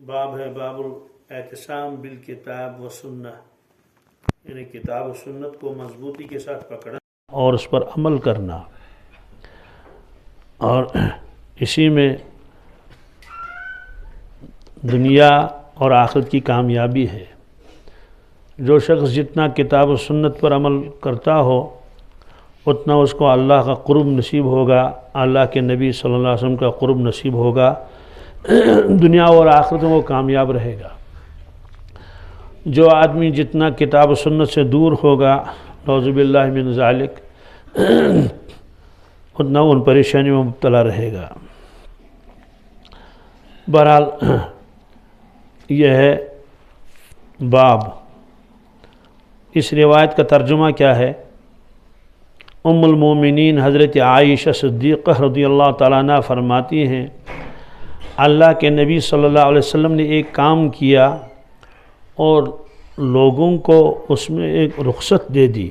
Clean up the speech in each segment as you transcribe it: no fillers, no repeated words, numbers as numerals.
باب ہے باب الاعتصام بالکتاب و سنہ، یعنی کتاب و سنت کو مضبوطی کے ساتھ پکڑنا اور اس پر عمل کرنا، اور اسی میں دنیا اور آخرت کی کامیابی ہے۔ جو شخص جتنا کتاب و سنت پر عمل کرتا ہو اتنا اس کو اللہ کا قرب نصیب ہوگا، اللہ کے نبی صلی اللہ علیہ وسلم کا قرب نصیب ہوگا، دنیا اور آخرت میں وہ کامیاب رہے گا۔ جو آدمی جتنا کتاب و سنت سے دور ہوگا، نعوذ باللہ من ذالک، اتنا ان پریشانیوں میں مبتلا رہے گا۔ بہرحال یہ ہے باب۔ اس روایت کا ترجمہ کیا ہے؟ ام المومنین حضرت عائشہ صدیقہ رضی اللہ تعالیٰ عنہ فرماتی ہیں، اللہ کے نبی صلی اللہ علیہ وسلم نے ایک کام کیا اور لوگوں کو اس میں ایک رخصت دے دی۔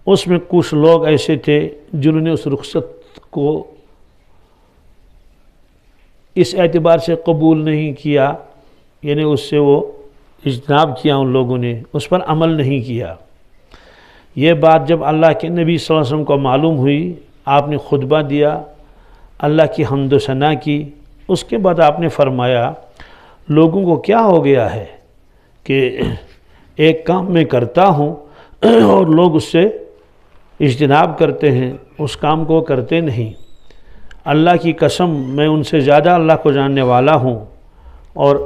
اس میں کچھ لوگ ایسے تھے جنہوں نے اس رخصت کو اس اعتبار سے قبول نہیں کیا، یعنی اس سے وہ اجتناب کیا، ان لوگوں نے اس پر عمل نہیں کیا۔ یہ بات جب اللہ کے نبی صلی اللہ علیہ وسلم کو معلوم ہوئی، آپ نے خطبہ دیا، اللہ کی حمد و ثنا کی، اس کے بعد آپ نے فرمایا لوگوں کو کیا ہو گیا ہے کہ ایک کام میں کرتا ہوں اور لوگ اس سے اجتناب کرتے ہیں، اس کام کو کرتے نہیں۔ اللہ کی قسم میں ان سے زیادہ اللہ کو جاننے والا ہوں اور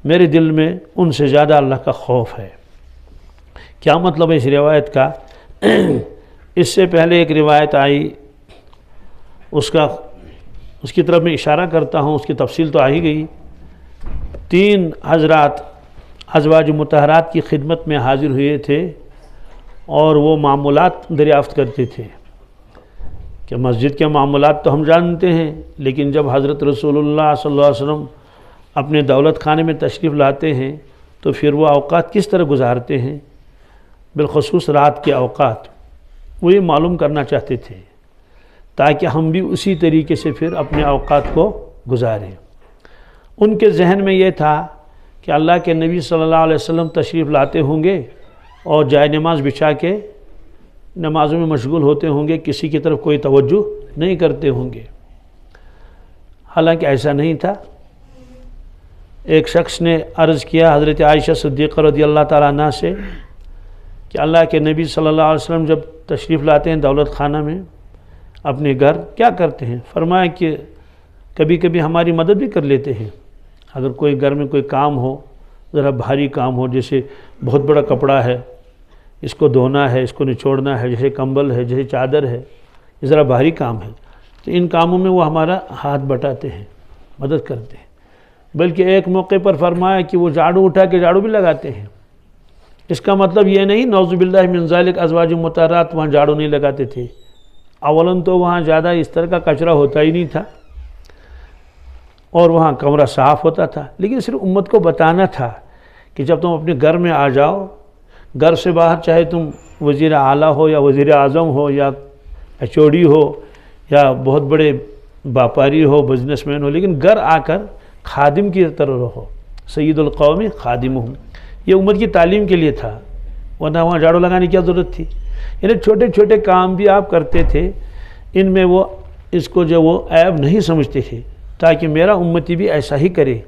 میرے دل میں ان سے زیادہ اللہ کا خوف ہے۔ کیا مطلب ہے اس روایت کا؟ اس سے پہلے ایک روایت آئی، اس کی طرف میں اشارہ کرتا ہوں، اس کی تفصیل تو آ ہی گئی۔ 3 حضرات ازواج مطہرات کی خدمت میں حاضر ہوئے تھے اور وہ معمولات دریافت کرتے تھے کہ مسجد کے معمولات تو ہم جانتے ہیں، لیکن جب حضرت رسول اللہ صلی اللہ علیہ وسلم اپنے دولت خانے میں تشریف لاتے ہیں تو پھر وہ اوقات کس طرح گزارتے ہیں، بالخصوص رات کے اوقات، وہ یہ معلوم کرنا چاہتے تھے تاکہ ہم بھی اسی طریقے سے پھر اپنے اوقات کو گزاریں۔ ان کے ذہن میں یہ تھا کہ اللہ کے نبی صلی اللہ علیہ وسلم تشریف لاتے ہوں گے اور جائے نماز بچھا کے نمازوں میں مشغول ہوتے ہوں گے، کسی کی طرف کوئی توجہ نہیں کرتے ہوں گے۔ حالانکہ ایسا نہیں تھا۔ ایک شخص نے عرض کیا حضرت عائشہ صدیقہ رضی اللہ تعالیٰ عنہ سے کہ اللہ کے نبی صلی اللہ علیہ وسلم جب تشریف لاتے ہیں دولت خانہ میں اپنے گھر، کیا کرتے ہیں؟ فرمایا کہ کبھی کبھی ہماری مدد بھی کر لیتے ہیں۔ اگر کوئی گھر میں کوئی کام ہو، ذرا بھاری کام ہو، جیسے بہت بڑا کپڑا ہے، اس کو دھونا ہے، اس کو نچوڑنا ہے، جیسے کمبل ہے، جیسے چادر ہے، یہ ذرا بھاری کام ہے، تو ان کاموں میں وہ ہمارا ہاتھ بٹاتے ہیں، مدد کرتے ہیں۔ بلکہ ایک موقع پر فرمایا کہ وہ جھاڑو اٹھا کے جھاڑو بھی لگاتے ہیں۔ اس کا مطلب یہ نہیں نعوذ باللہ من ذالک ازواج مطہرات وہاں جھاڑو نہیں لگاتے تھے۔ اولاً تو وہاں زیادہ اس طرح کا کچرا ہوتا ہی نہیں تھا اور وہاں کمرہ صاف ہوتا تھا، لیکن صرف امت کو بتانا تھا کہ جب تم اپنے گھر میں آ جاؤ، گھر سے باہر چاہے تم وزیر اعلیٰ ہو یا وزیر اعظم ہو یا ایچ.او.ڈی ہو یا بہت بڑے باپاری ہو، بزنس مین ہو، لیکن گھر آ کر خادم کی طرح رہو، سید القوم خادمہم۔ یہ امت کی تعلیم کے لیے تھا، ورنہ وہاں جھاڑو لگانے کی کیا ضرورت تھی؟ یعنی چھوٹے چھوٹے کام بھی آپ کرتے تھے، ان میں وہ اس کو جو وہ عیب نہیں سمجھتے تھے، تاکہ میرا امتی بھی ایسا ہی کرے،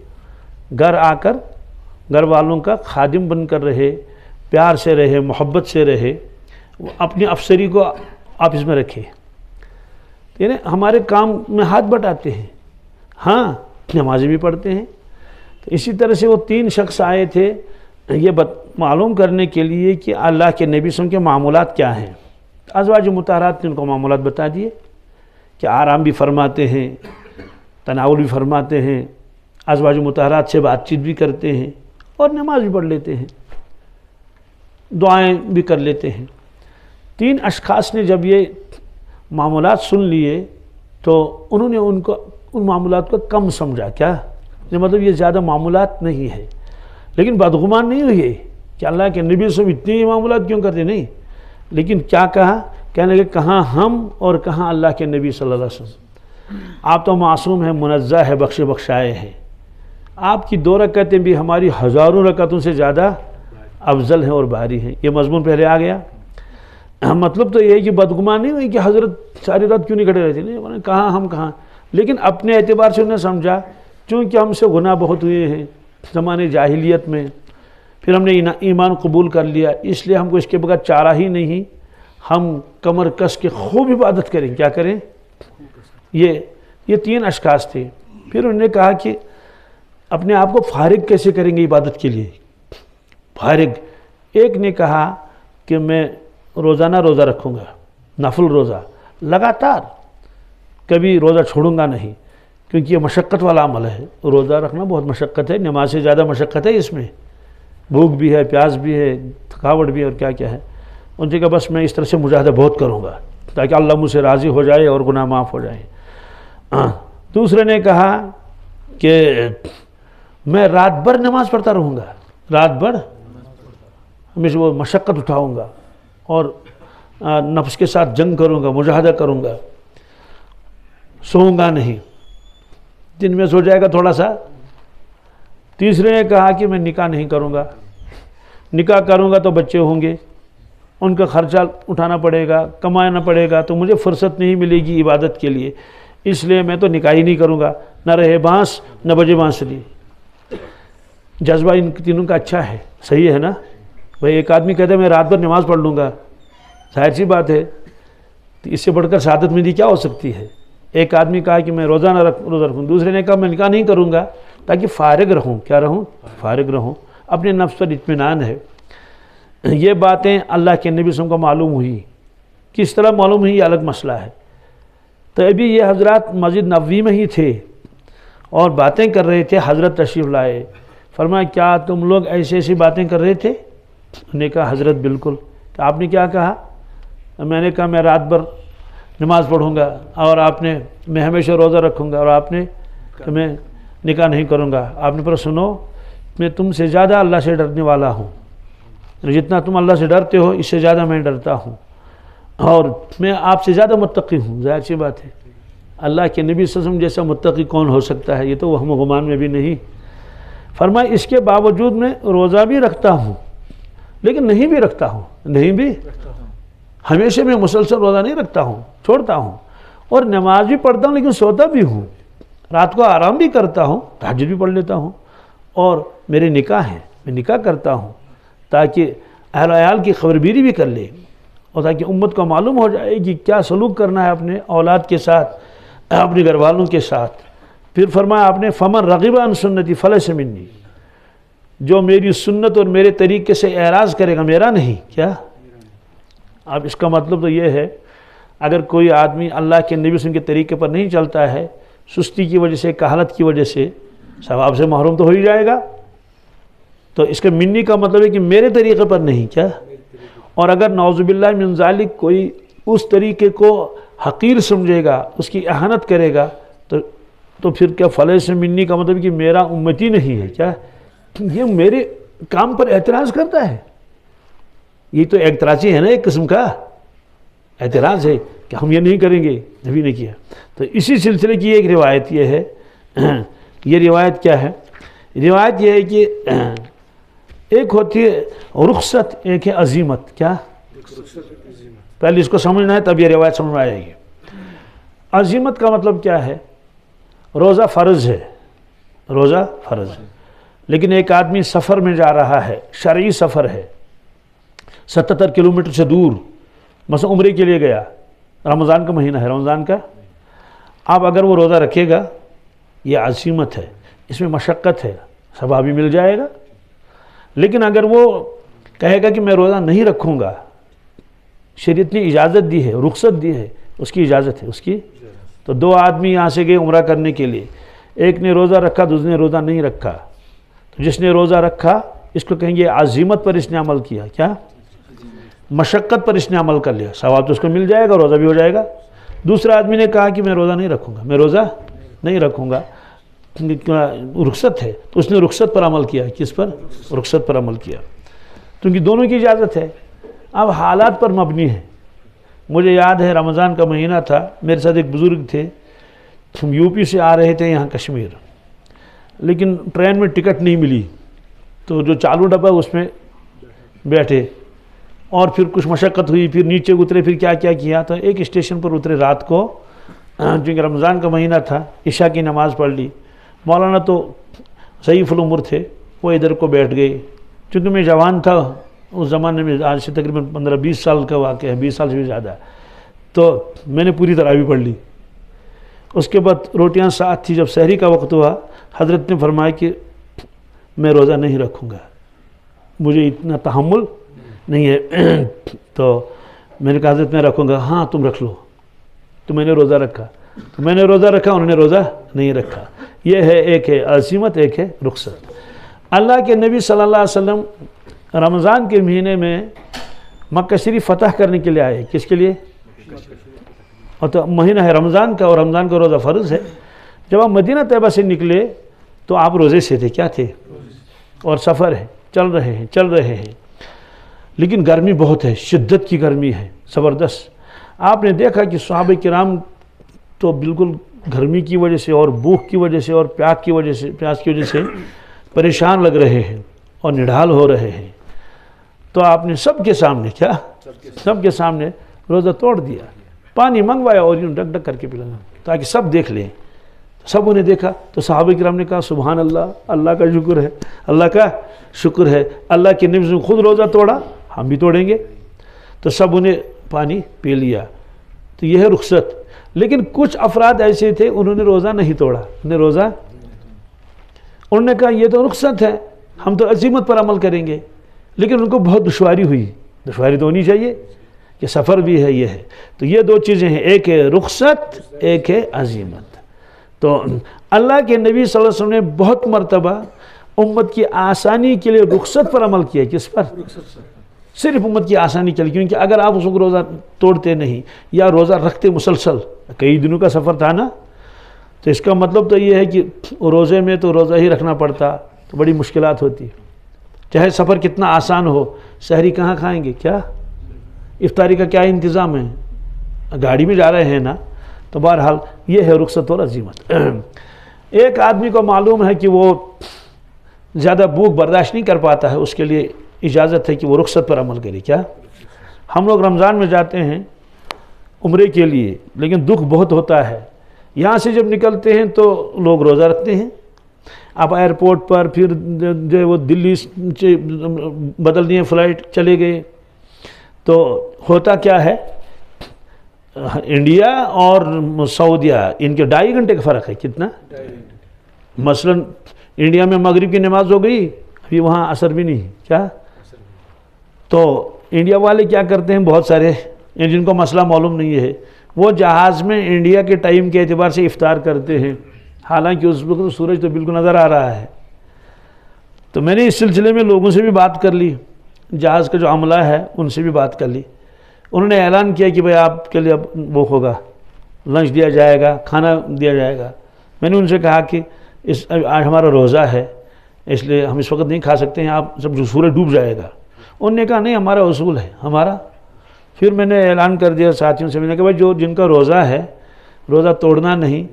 گھر آ کر گھر والوں کا خادم بن کر رہے، پیار سے رہے، محبت سے رہے، اپنی افسری کو آفس میں رکھے۔ یعنی ہمارے کام میں ہاتھ بٹاتے ہیں، ہاں نمازیں بھی پڑھتے ہیں۔ تو اسی طرح سے وہ 3 شخص آئے تھے یہ معلوم کرنے کے لیے کہ اللہ کے نبی صلی اللہ علیہ وسلم کے معمولات کیا ہیں۔ ازواج مطہرات نے ان کو معمولات بتا دیے کہ آرام بھی فرماتے ہیں، تناول بھی فرماتے ہیں، ازواج مطہرات سے بات چیت بھی کرتے ہیں اور نماز بھی پڑھ لیتے ہیں، دعائیں بھی کر لیتے ہیں۔ 3 اشخاص نے جب یہ معمولات سن لیے تو انہوں نے ان معمولات کو کم سمجھا۔ کیا مطلب یہ زیادہ معمولات نہیں ہے، لیکن بدگمان نہیں ہوئی کہ اللہ کے نبی سے اتنے معمولات کیوں کرتے، نہیں، لیکن کیا کہا؟ کہنے لگے کہاں ہم اور کہاں اللہ کے نبی صلی اللہ علیہ وسلم۔ آپ تو معصوم ہیں، منزہ ہے، بخش بخشائے ہیں، آپ کی 2 رکعتیں بھی ہماری ہزاروں رکعتوں سے زیادہ افضل ہیں اور بھاری ہیں۔ یہ مضمون پہلے آ گیا۔ مطلب تو یہ ہے کہ بدگمان نہیں ہوئی کہ حضرت ساری رات کیوں نہیں کھڑے رہتے، نہیں کہاں ہم کہاں، لیکن اپنے اعتبار سے انہیں سمجھا چونکہ ہم سے گناہ بہت ہوئے ہیں زمانے جاہلیت میں، پھر ہم نے ایمان قبول کر لیا، اس لیے ہم کو اس کے بغیر چارہ ہی نہیں، ہم کمر کس کے خوب عبادت کریں۔ کیا کریں؟ یہ 3 اشخاص تھے۔ پھر انہوں نے کہا کہ اپنے آپ کو فارغ کیسے کریں گے عبادت کے لیے؟ فارغ۔ ایک نے کہا کہ میں روزانہ روزہ رکھوں گا، نفل روزہ لگاتار، کبھی روزہ چھوڑوں گا نہیں، کیونکہ یہ مشقت والا عمل ہے، روزہ رکھنا بہت مشقت ہے، نماز سے زیادہ مشقت ہے اس میں، بھوک بھی ہے، پیاس بھی ہے، تھکاوٹ بھی ہے، اور کیا کیا ہے۔ ان سے کہا بس میں اس طرح سے مجاہدہ بہت کروں گا تاکہ اللہ مجھ سے راضی ہو جائے اور گناہ معاف ہو جائیں۔ دوسرے نے کہا کہ میں رات بھر نماز پڑھتا رہوں گا، رات بھر ہمیشہ وہ مشقت اٹھاؤں گا اور نفس کے ساتھ جنگ کروں گا، مجاہدہ کروں گا، سوؤں گا نہیں، دن میں سو جائے گا تھوڑا سا۔ تیسرے نے کہا کہ میں نکاح نہیں کروں گا، نکاح کروں گا تو بچے ہوں گے، ان کا خرچہ اٹھانا پڑے گا، کمانا پڑے گا، تو مجھے فرصت نہیں ملے گی عبادت کے لیے، اس لیے میں تو نکاح ہی نہیں کروں گا، نہ رہے بانس نہ بجے بانسری۔ جذبہ ان تینوں کا اچھا ہے، صحیح ہے نا؟ بھائی ایک آدمی کہتا ہے میں رات بھر نماز پڑھ لوں گا، ظاہر سی بات ہے، تو اس سے بڑھ کر سعادت مندی کیا ہو سکتی ہے؟ ایک آدمی کہا کہ میں روزانہ روزہ رکھوں، دوسرے نے کہا میں نکاح نہیں کروں گا تاکہ فارغ رہوں۔ کیا رہوں؟ فارغ رہوں، اپنے نفس پر اطمینان ہے۔ یہ باتیں اللہ کے نبی صلی اللہ علیہ وسلم کو معلوم ہوئی، کس طرح معلوم ہوئی یہ الگ مسئلہ ہے۔ تو ابھی یہ حضرات مسجد نبوی میں ہی تھے اور باتیں کر رہے تھے، حضرت تشریف لائے، فرمایا کیا تم لوگ ایسی ایسی باتیں کر رہے تھے؟ انہوں نے کہا حضرت بالکل۔ کہ آپ نے کیا کہا؟ میں نے کہا میں رات بھر نماز پڑھوں گا، اور آپ نے میں ہمیشہ روزہ رکھوں گا، اور آپ نے کہ میں نکاح نہیں کروں گا۔ آپ نے پر سنو، میں تم سے زیادہ اللہ سے ڈرنے والا ہوں، جتنا تم اللہ سے ڈرتے ہو اس سے زیادہ میں ڈرتا ہوں، اور میں آپ سے زیادہ متقی ہوں۔ ظاہر سی بات ہے، اللہ کے نبی صلی اللہ علیہ وسلم جیسا متقی کون ہو سکتا ہے؟ یہ تو وہم و گمان میں بھی نہیں۔ فرمایا اس کے باوجود میں روزہ بھی رکھتا ہوں، لیکن نہیں بھی رکھتا ہوں، نہیں بھی ہمیشہ میں مسلسل روزہ نہیں رکھتا ہوں، چھوڑتا ہوں، اور نماز بھی پڑھتا ہوں لیکن سوتا بھی ہوں، رات کو آرام بھی کرتا ہوں، تہجد بھی پڑھ لیتا ہوں، اور میرے نکاح ہیں، میں نکاح کرتا ہوں تاکہ اہل و عیال کی خبرگیری بھی کر لے، اور تاکہ امت کو معلوم ہو جائے کہ کیا سلوک کرنا ہے اپنے اولاد کے ساتھ، اپنے گھر والوں کے ساتھ۔ پھر فرمایا آپ نے فمن رغب عن سنتی فلیس منی، جو میری سنت اور میرے طریقے سے اعراض کرے گا میرا نہیں۔ کیا؟ اب اس کا مطلب تو یہ ہے اگر کوئی آدمی اللہ کے نبی صلی اللہ علیہ وسلم کے طریقے پر نہیں چلتا ہے، سستی کی وجہ سے، کہالت کی وجہ سے، ثواب سے محروم تو ہو ہی جائے گا۔ تو اس کے منی کا مطلب ہے کہ میرے طریقے پر نہیں۔ کیا؟ اور اگر نعوذ باللہ من ذالک کوئی اس طریقے کو حقیر سمجھے گا، اس کی اہانت کرے گا، تو پھر کیا فلیس منی کا مطلب کہ میرا امتی نہیں ہے؟ کیا یہ میرے کام پر اعتراض کرتا ہے؟ یہ تو اعتراضی ہے نا، ایک قسم کا اعتراض ہے کہ ہم یہ نہیں کریں گے، نبی نے کیا۔ تو اسی سلسلے کی ایک روایت یہ ہے، یہ روایت کیا ہے؟ روایت یہ ہے کہ ایک ہوتی ہے رخصت، ایک ہے عزیمت۔ کیا؟ پہلے اس کو سمجھنا ہے تب یہ روایت سمجھ میں آئے گی۔ عزیمت کا مطلب کیا ہے؟ روزہ فرض ہے، روزہ فرض ہے، لیکن ایک آدمی سفر میں جا رہا ہے، شرعی سفر ہے، 77 کلومیٹر سے دور، مثلا عمرے کے لیے گیا، رمضان کا مہینہ ہے، رمضان کا، اب اگر وہ روزہ رکھے گا یہ عزیمت ہے، اس میں مشقت ہے، ثواب بھی مل جائے گا۔ لیکن اگر وہ کہے گا کہ میں روزہ نہیں رکھوں گا، شریعت نے اجازت دی ہے، رخصت دی ہے، اس کی اجازت ہے، اس کی۔ تو 2 آدمی یہاں سے گئے عمرہ کرنے کے لیے، ایک نے روزہ رکھا، دوسرے نے روزہ نہیں رکھا، تو جس نے روزہ رکھا اس کو کہیں گے عزیمت پر اس نے عمل کیا۔ کیا؟ مشقت پر اس نے عمل کر لیا، ثواب تو اس کو مل جائے گا، روزہ بھی ہو جائے گا۔ دوسرا آدمی نے کہا کہ میں روزہ نہیں رکھوں گا، میں روزہ نہیں رکھوں گا، رخصت ہے، تو اس نے رخصت پر عمل کیا۔ کس پر؟ رخصت پر عمل کیا، کیونکہ دونوں کی اجازت ہے۔ اب حالات پر مبنی ہے۔ مجھے یاد ہے رمضان کا مہینہ تھا، میرے ساتھ ایک بزرگ تھے، ہم یو پی سے آ رہے تھے یہاں کشمیر، لیکن ٹرین میں ٹکٹ نہیں ملی، تو جو چالو ڈبہ اس میں بیٹھے اور پھر کچھ مشقت ہوئی، پھر نیچے اترے، پھر کیا کیا تو ایک اسٹیشن پر اترے رات کو، چونکہ رمضان کا مہینہ تھا، عشاء کی نماز پڑھ لی۔ مولانا تو ضعیف العمر تھے، وہ ادھر کو بیٹھ گئے، چونکہ میں جوان تھا اس زمانے میں، آج سے تقریباً 15-20 سال کا واقعہ ہے، 20 سال سے بھی زیادہ، تو میں نے پوری تراویح پڑھ لی۔ اس کے بعد روٹیاں ساتھ تھی، جب سحری کا وقت ہوا حضرت نے فرمایا کہ میں روزہ نہیں رکھوں گا، مجھے اتنا تحمل نہیں ہے، تو میں نے کہا حضرت میں رکھوں گا۔ ہاں تم رکھ لو، تو میں نے روزہ رکھا، تو میں نے روزہ رکھا، انہوں نے روزہ نہیں رکھا۔ یہ ہے، ایک ہے عزیمت، ایک ہے رخصت۔ اللہ کے نبی صلی اللہ علیہ وسلم رمضان کے مہینے میں مکہ شریف فتح کرنے کے لیے آئے، کس کے لیے؟ اور تو مہینہ ہے رمضان کا، اور رمضان کا روزہ فرض ہے۔ جب آپ مدینہ طیبہ سے نکلے تو آپ روزے سے تھے، کیا تھے؟ اور سفر ہے، چل رہے ہیں، لیکن گرمی بہت ہے، شدت کی گرمی ہے، زبردست۔ آپ نے دیکھا کہ صحابہ کرام تو بالکل گرمی کی وجہ سے اور بھوک کی وجہ سے اور پیاس کی وجہ سے پریشان لگ رہے ہیں اور نڈھال ہو رہے ہیں، تو آپ نے سب کے سامنے سب کے سامنے روزہ توڑ دیا، پانی منگوایا اور یوں ڈک ڈک کر کے پلانا تاکہ سب دیکھ لیں۔ سب نے دیکھا تو صحابہ کرام نے کہا سبحان اللہ، اللہ کا شکر ہے، اللہ کا شکر ہے، اللہ کے نبی نے خود روزہ توڑا، ہم بھی توڑیں گے۔ تو سب نے پانی پی لیا، تو یہ ہے رخصت۔ لیکن کچھ افراد ایسے تھے، انہوں نے روزہ نہیں توڑا، انہوں نے کہا یہ تو رخصت ہے، ہم تو عزیمت پر عمل کریں گے، لیکن ان کو بہت دشواری ہوئی۔ دشواری تو ہونی چاہیے کہ سفر بھی ہے، یہ ہے، تو یہ دو چیزیں ہیں، ایک ہے رخصت، ایک ہے عزیمت۔ تو اللہ کے نبی صلی اللہ علیہ وسلم نے بہت مرتبہ امت کی آسانی کے لیے رخصت پر عمل کیا۔ کس پر؟ صرف امت کی آسانی کے لیے، کیونکہ اگر آپ اس کو روزہ توڑتے نہیں یا روزہ رکھتے مسلسل، کئی دنوں کا سفر تھا نا، تو اس کا مطلب تو یہ ہے کہ روزے میں تو روزہ ہی رکھنا پڑتا، تو بڑی مشکلات ہوتی۔ چاہے سفر کتنا آسان ہو، سحری کہاں کھائیں گے؟ کیا افطاری کا کیا انتظام ہے؟ گاڑی میں جا رہے ہیں نا، تو بہرحال یہ ہے رخصت اور عزیمت۔ ایک آدمی کو معلوم ہے کہ وہ زیادہ بھوک برداشت نہیں کر پاتا ہے، اس کے لیے اجازت ہے کہ وہ رخصت پر عمل کرے۔ کیا؟ ہم لوگ رمضان میں جاتے ہیں عمرے کے لیے، لیکن دکھ بہت ہوتا ہے، یہاں سے جب نکلتے ہیں تو لوگ روزہ رکھتے ہیں، آپ ایئرپورٹ پر پھر جو وہ دلی سے بدل دیے فلائٹ چلے گئے، تو ہوتا کیا ہے، انڈیا اور سعودیہ ان کے 2.5 گھنٹے کا فرق ہے۔ کتنا؟ مثلا انڈیا میں مغرب کی نماز ہو گئی، ابھی وہاں عصر بھی نہیں۔ کیا؟ تو انڈیا والے کیا کرتے ہیں، بہت سارے جن کو مسئلہ معلوم نہیں ہے، وہ جہاز میں انڈیا کے ٹائم کے اعتبار سے افطار کرتے ہیں، حالانکہ اس وقت سورج تو بالکل نظر آ رہا ہے۔ تو میں نے اس سلسلے میں لوگوں سے بھی بات کر لی، جہاز کا جو عملہ ہے ان سے بھی بات کر لی، انہوں نے اعلان کیا کہ بھائی آپ کے لیے اب وہ ہوگا، لنچ دیا جائے گا، کھانا دیا جائے گا۔ میں نے ان سے کہا کہ آج ہمارا روزہ ہے، اس لیے ہم اس وقت نہیں کھا سکتے ہیں، آپ سب جو سورج ڈوب جائے گا۔ انہوں نے کہا نہیں، ہمارا اصول ہے ہمارا۔ پھر میں نے اعلان کر دیا ساتھیوں سے، میں نے کہا بھائی جن کا روزہ ہے، روزہ توڑنا نہیں،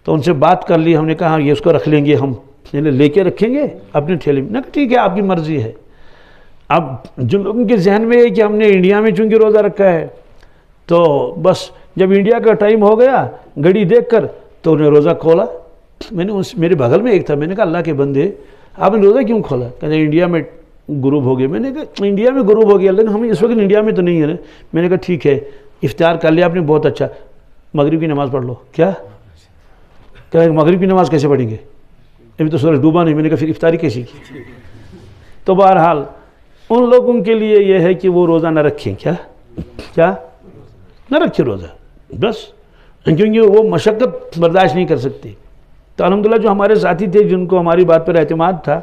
تو ان سے بات کر لی، ہم نے کہا ہاں یہ اس کو رکھ لیں گے، ہم لے کے رکھیں گے اپنے ٹھیلے میں۔ کہا ٹھیک ہے، آپ کی مرضی ہے۔ اب جن لوگوں کے ذہن میں ہے کہ ہم نے انڈیا میں چونکہ روزہ رکھا ہے، تو بس جب انڈیا کا ٹائم ہو گیا گھڑی دیکھ کر تو انہیں روزہ کھولا۔ میں نے میرے بغل میں ایک تھا، میں نے کہا اللہ کے بندے آپ نے روزہ کیوں کھولا؟ کہتے انڈیا میں غروب ہو گیا۔ میں نے کہا انڈیا میں غروب ہو گیا، لیکن ہم اس وقت انڈیا میں تو نہیں ہے نا۔ میں نے کہا ٹھیک ہے، افطار کر لیا آپ نے، بہت اچھا، مغرب کی نماز پڑھ لو۔ کیا؟ کہ مغرب کی نماز کیسے پڑھیں گے، ابھی تو سورج ڈوبا نہیں۔ میں نے کہا پھر افطاری کیسی کی؟ تو بہرحال ان لوگوں کے لیے یہ ہے کہ وہ روزہ نہ رکھیں۔ کیا نہ رکھیں روزہ، بس، کیونکہ وہ مشقت برداشت نہیں کر سکتے۔ تو الحمدللہ جو ہمارے ساتھی تھے جن کو ہماری بات پر اعتماد تھا،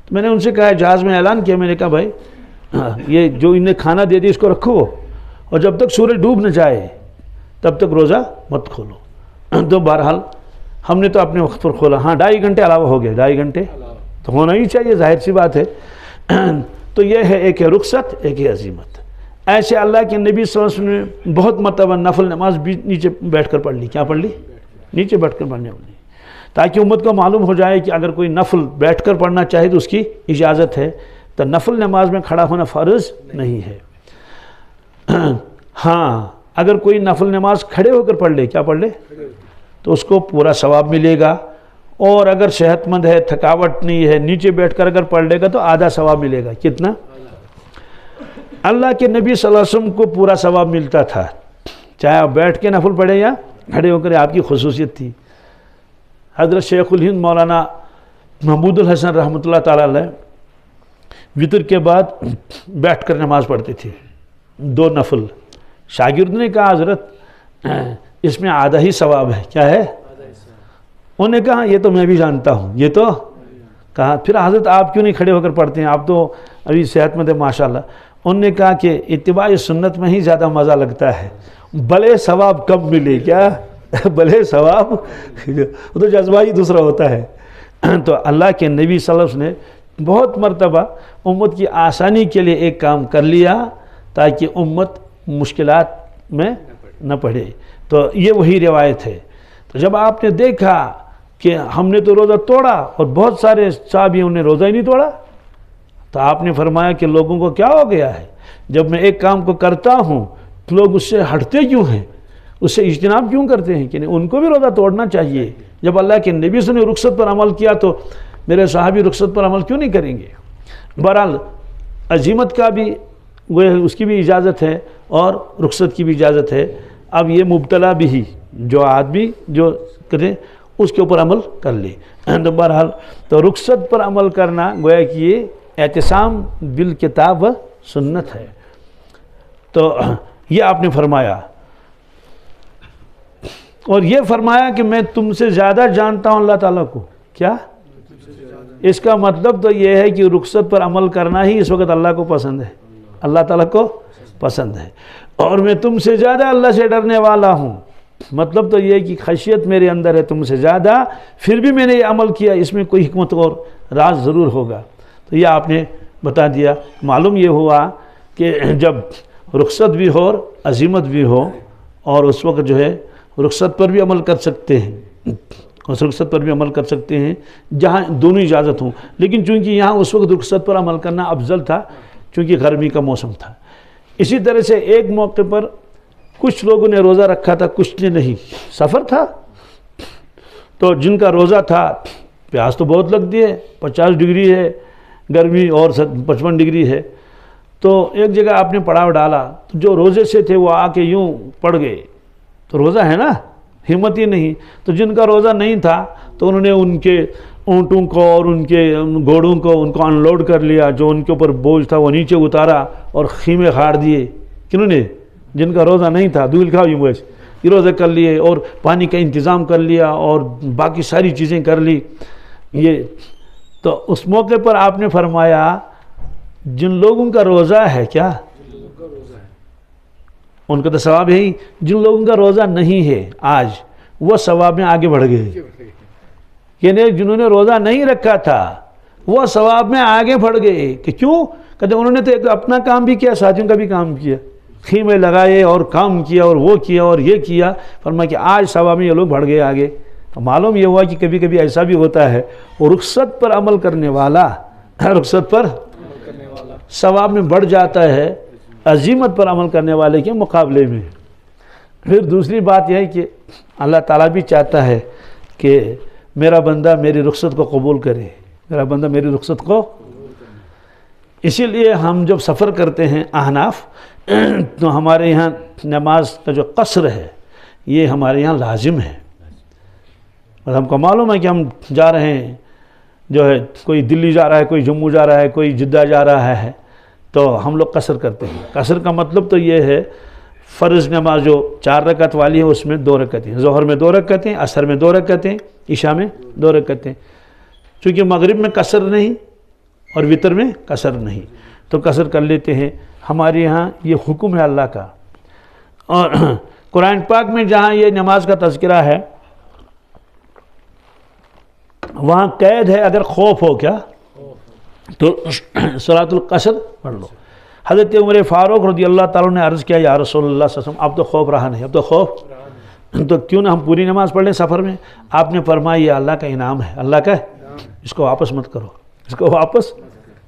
تو میں نے ان سے کہا، جہاز میں اعلان کیا، میں نے کہا بھائی یہ جو انہیں کھانا دے دی اس کو رکھو، اور جب تک سورج ڈوب نہ جائے تب تک روزہ مت کھولو۔ تو بہرحال ہم نے تو اپنے وقت پر کھولا۔ ہاں 2.5 گھنٹے علاوہ ہو گئے، 2.5 گھنٹے تو ہونا ہی چاہیے، ظاہر سی بات ہے۔ تو یہ ہے، ایک ہے رخصت، ایک ہے عزیمت۔ ایسے اللہ کے نبی صلی اللہ علیہ وسلم نے بہت مرتبہ نفل نماز بھی نیچے بیٹھ کر پڑھ لی۔ کیا پڑھ لی؟ نیچے بیٹھ کر پڑھنے والی، تاکہ امت کو معلوم ہو جائے کہ اگر کوئی نفل بیٹھ کر پڑھنا چاہے تو اس کی اجازت ہے، تو نفل نماز میں کھڑا ہونا فرض نہیں ہے۔ ہاں اگر کوئی نفل نماز کھڑے ہو کر پڑھ لے، کیا پڑھ لے، تو اس کو پورا ثواب ملے گا، اور اگر صحت مند ہے، تھکاوٹ نہیں ہے، نیچے بیٹھ کر اگر پڑھ لے گا تو آدھا ثواب ملے گا۔ کتنا؟ اللہ کے نبی صلی اللہ علیہ وسلم کو پورا ثواب ملتا تھا، چاہے آپ بیٹھ کے نفل پڑھیں یا کھڑے ہو کر، آپ کی خصوصیت تھی۔ حضرت شیخ الہند مولانا محمود الحسن رحمۃ اللہ تعالیٰ علیہ وطر کے بعد بیٹھ کر نماز پڑھتے تھے، 2 نفل۔ شاگرد نے کہا حضرت اس میں آدھا ہی ثواب ہے، کیا ہے؟ انہوں نے کہا یہ تو میں بھی جانتا ہوں، یہ تو کہا پھر حضرت آپ کیوں نہیں کھڑے ہو کر پڑھتے ہیں، آپ تو ابھی صحت مند ہے ماشاءاللہ۔ انہوں نے کہا کہ اتباع سنت میں ہی زیادہ مزہ لگتا ہے، بھلے ثواب کم ملے، کیا بھلے ثواب، وہ تو جذبہ ہی دوسرا ہوتا ہے۔ تو اللہ کے نبی صلی اللہ علیہ وسلم نے بہت مرتبہ امت کی آسانی کے لیے ایک کام کر لیا تاکہ امت مشکلات میں نہ پڑے، تو یہ وہی روایت ہے۔ تو جب آپ نے دیکھا کہ ہم نے تو روزہ توڑا اور بہت سارے صحابیوں نے روزہ ہی نہیں توڑا، تو آپ نے فرمایا کہ لوگوں کو کیا ہو گیا ہے، جب میں ایک کام کو کرتا ہوں تو لوگ اس سے ہٹتے کیوں ہیں، اس سے اجتناب کیوں کرتے ہیں، کہ ان کو بھی روزہ توڑنا چاہیے۔ جب اللہ کے نبی صلی اللہ علیہ وسلم نے رخصت پر عمل کیا تو میرے صحابی رخصت پر عمل کیوں نہیں کریں گے؟ بہرحال عزیمت کا بھی اس کی بھی اجازت ہے اور رخصت کی بھی اجازت ہے۔ اب یہ مبتلا بھی ہی جو آدمی جو کرے اس کے اوپر عمل کر لے۔ تو بہرحال تو رخصت پر عمل کرنا گویا کہ یہ اعتصام بالکتاب و سنت ہے۔ تو یہ آپ نے فرمایا، اور یہ فرمایا کہ میں تم سے زیادہ جانتا ہوں اللہ تعالیٰ کو، کیا؟ اس کا مطلب تو یہ ہے کہ رخصت پر عمل کرنا ہی اس وقت اللہ کو پسند ہے، اللہ تعالیٰ کو پسند ہے، اور میں تم سے زیادہ اللہ سے ڈرنے والا ہوں، مطلب تو یہ کہ خشیت میرے اندر ہے تم سے زیادہ، پھر بھی میں نے یہ عمل کیا، اس میں کوئی حکمت اور راز ضرور ہوگا۔ تو یہ آپ نے بتا دیا۔ معلوم یہ ہوا کہ جب رخصت بھی ہو اور عزیمت بھی ہو، اور اس وقت جو ہے رخصت پر بھی عمل کر سکتے ہیں، اس رخصت پر بھی عمل کر سکتے ہیں جہاں دونوں اجازت ہوں، لیکن چونکہ یہاں اس وقت رخصت پر عمل کرنا افضل تھا چونکہ گرمی کا موسم تھا۔ اسی طرح سے ایک موقع پر کچھ لوگوں نے روزہ رکھا تھا، کچھ نے نہیں، سفر تھا، تو جن کا روزہ تھا پیاس تو بہت لگتی ہے، 50 ڈگری ہے گرمی اور 55 ڈگری ہے، تو ایک جگہ آپ نے پڑاؤ ڈالا، تو جو روزے سے تھے وہ آ کے یوں پڑ گئے، تو روزہ ہے نا، ہمت ہی نہیں، تو جن کا روزہ نہیں تھا تو انہوں نے ان کے اونٹوں کو اور ان کے گھوڑوں کو ان کو ان لوڈ کر لیا، جو ان کے اوپر بوجھ تھا وہ نیچے اتارا اور خیمے کھاڑ دیے۔ کنہوں نے؟ جن کا روزہ نہیں تھا، دودھ کھاؤ یوں بس، یہ روزہ کر لیے اور پانی کا انتظام کر لیا اور باقی ساری چیزیں کر لی۔ یہ تو اس موقع پر آپ نے فرمایا جن لوگوں کا روزہ ہے، کیا ان کا تو ثواب ہے ہی، جن لوگوں کا روزہ نہیں ہے آج وہ ثواب میں آگے بڑھ گئے، یعنی جنہوں نے روزہ نہیں رکھا تھا وہ ثواب میں آگے بڑھ گئے۔ کہ کیوں؟ کہتے انہوں نے تو اپنا کام بھی کیا، ساتھیوں کا بھی کام کیا، خیمے لگائے اور کام کیا اور وہ کیا اور یہ کیا، فرمایا کہ آج ثواب میں یہ لوگ بڑھ گئے آگے۔ تو معلوم یہ ہوا کہ کبھی کبھی ایسا بھی ہوتا ہے وہ رخصت پر عمل کرنے والا رخصت پر ثواب میں بڑھ جاتا ہے عزیمت پر عمل کرنے والے کے مقابلے میں۔ پھر دوسری بات یہ ہے کہ اللہ تعالیٰ بھی چاہتا ہے کہ میرا بندہ میری رخصت کو قبول کرے، میرا بندہ میری رخصت کو، اسی لیے ہم جب سفر کرتے ہیں احناف تو ہمارے یہاں نماز کا جو قصر ہے یہ ہمارے یہاں لازم ہے، اور ہم کو معلوم ہے کہ ہم جا رہے ہیں، جو ہے کوئی دلی جا رہا ہے، کوئی جموں جا رہا ہے، کوئی جدہ جا رہا ہے، تو ہم لوگ قصر کرتے ہیں۔ قصر کا مطلب تو یہ ہے فرض نماز جو 4 رکعت والی ہے اس میں 2 رکعتیں، ظہر میں 2 رکعتیں، عصر میں 2 رکعتیں، عشاء میں 2 رکعتیں، چونکہ مغرب میں قصر نہیں اور وطر میں قصر نہیں تو قصر کر لیتے ہیں۔ ہمارے یہاں یہ حکم ہے اللہ کا، اور قرآن پاک میں جہاں یہ نماز کا تذکرہ ہے وہاں قید ہے اگر خوف ہو، کیا تو صلاۃ القصر پڑھ لو۔ حضرت عمر فاروق رضی اللہ تعالیٰ نے عرض کیا یا رسول اللہ صلی اللہ علیہ وسلم اب تو خوف رہا نہیں، اب تو خوف تو کیوں نہ ہم پوری نماز پڑھ لیں سفر میں؟ آپ نے فرمایا یہ اللہ کا انعام ہے، اللہ کا ہے، اس کو واپس مت کرو،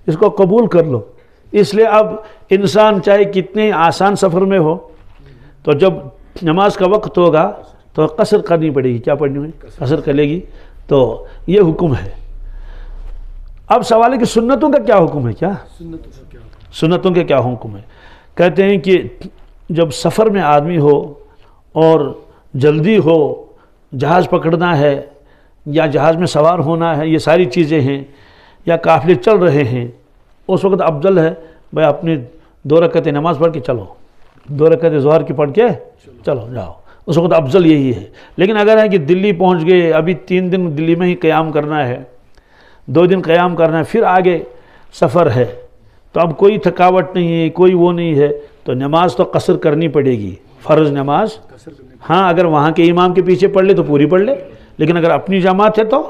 اس کو قبول کر لو۔ اس لیے اب انسان چاہے کتنے آسان سفر میں ہو، تو جب نماز کا وقت ہوگا تو قصر کرنی پڑے گی۔ کیا پڑھنی ہوگی؟ قصر کرے گی۔ تو یہ حکم ہے۔ اب سوال ہے کہ سنتوں کا کیا حکم ہے؟ سنتوں کے کیا حکم ہے؟ کہتے ہیں کہ جب سفر میں آدمی ہو اور جلدی ہو، جہاز پکڑنا ہے یا جہاز میں سوار ہونا ہے، یہ ساری چیزیں ہیں، یا قافلے چل رہے ہیں، اس وقت افضل ہے بھائی اپنی 2 رکعتیں نماز پڑھ کے چلو، 2 رکعتیں ظہر کی پڑھ کے چلو جاؤ، اس وقت افضل یہی ہے۔ لیکن اگر ہے کہ دلی پہنچ گئے، ابھی 3 دن دلی میں ہی قیام کرنا ہے، 2 دن قیام کرنا ہے، پھر آگے سفر ہے، تو اب کوئی تھکاوٹ نہیں ہے، کوئی وہ نہیں ہے، تو نماز تو قصر کرنی پڑے گی، فرض نماز۔ ہاں اگر وہاں کے امام کے پیچھے پڑھ لے تو پوری پڑھ لے، لیکن اگر اپنی جماعت ہے تو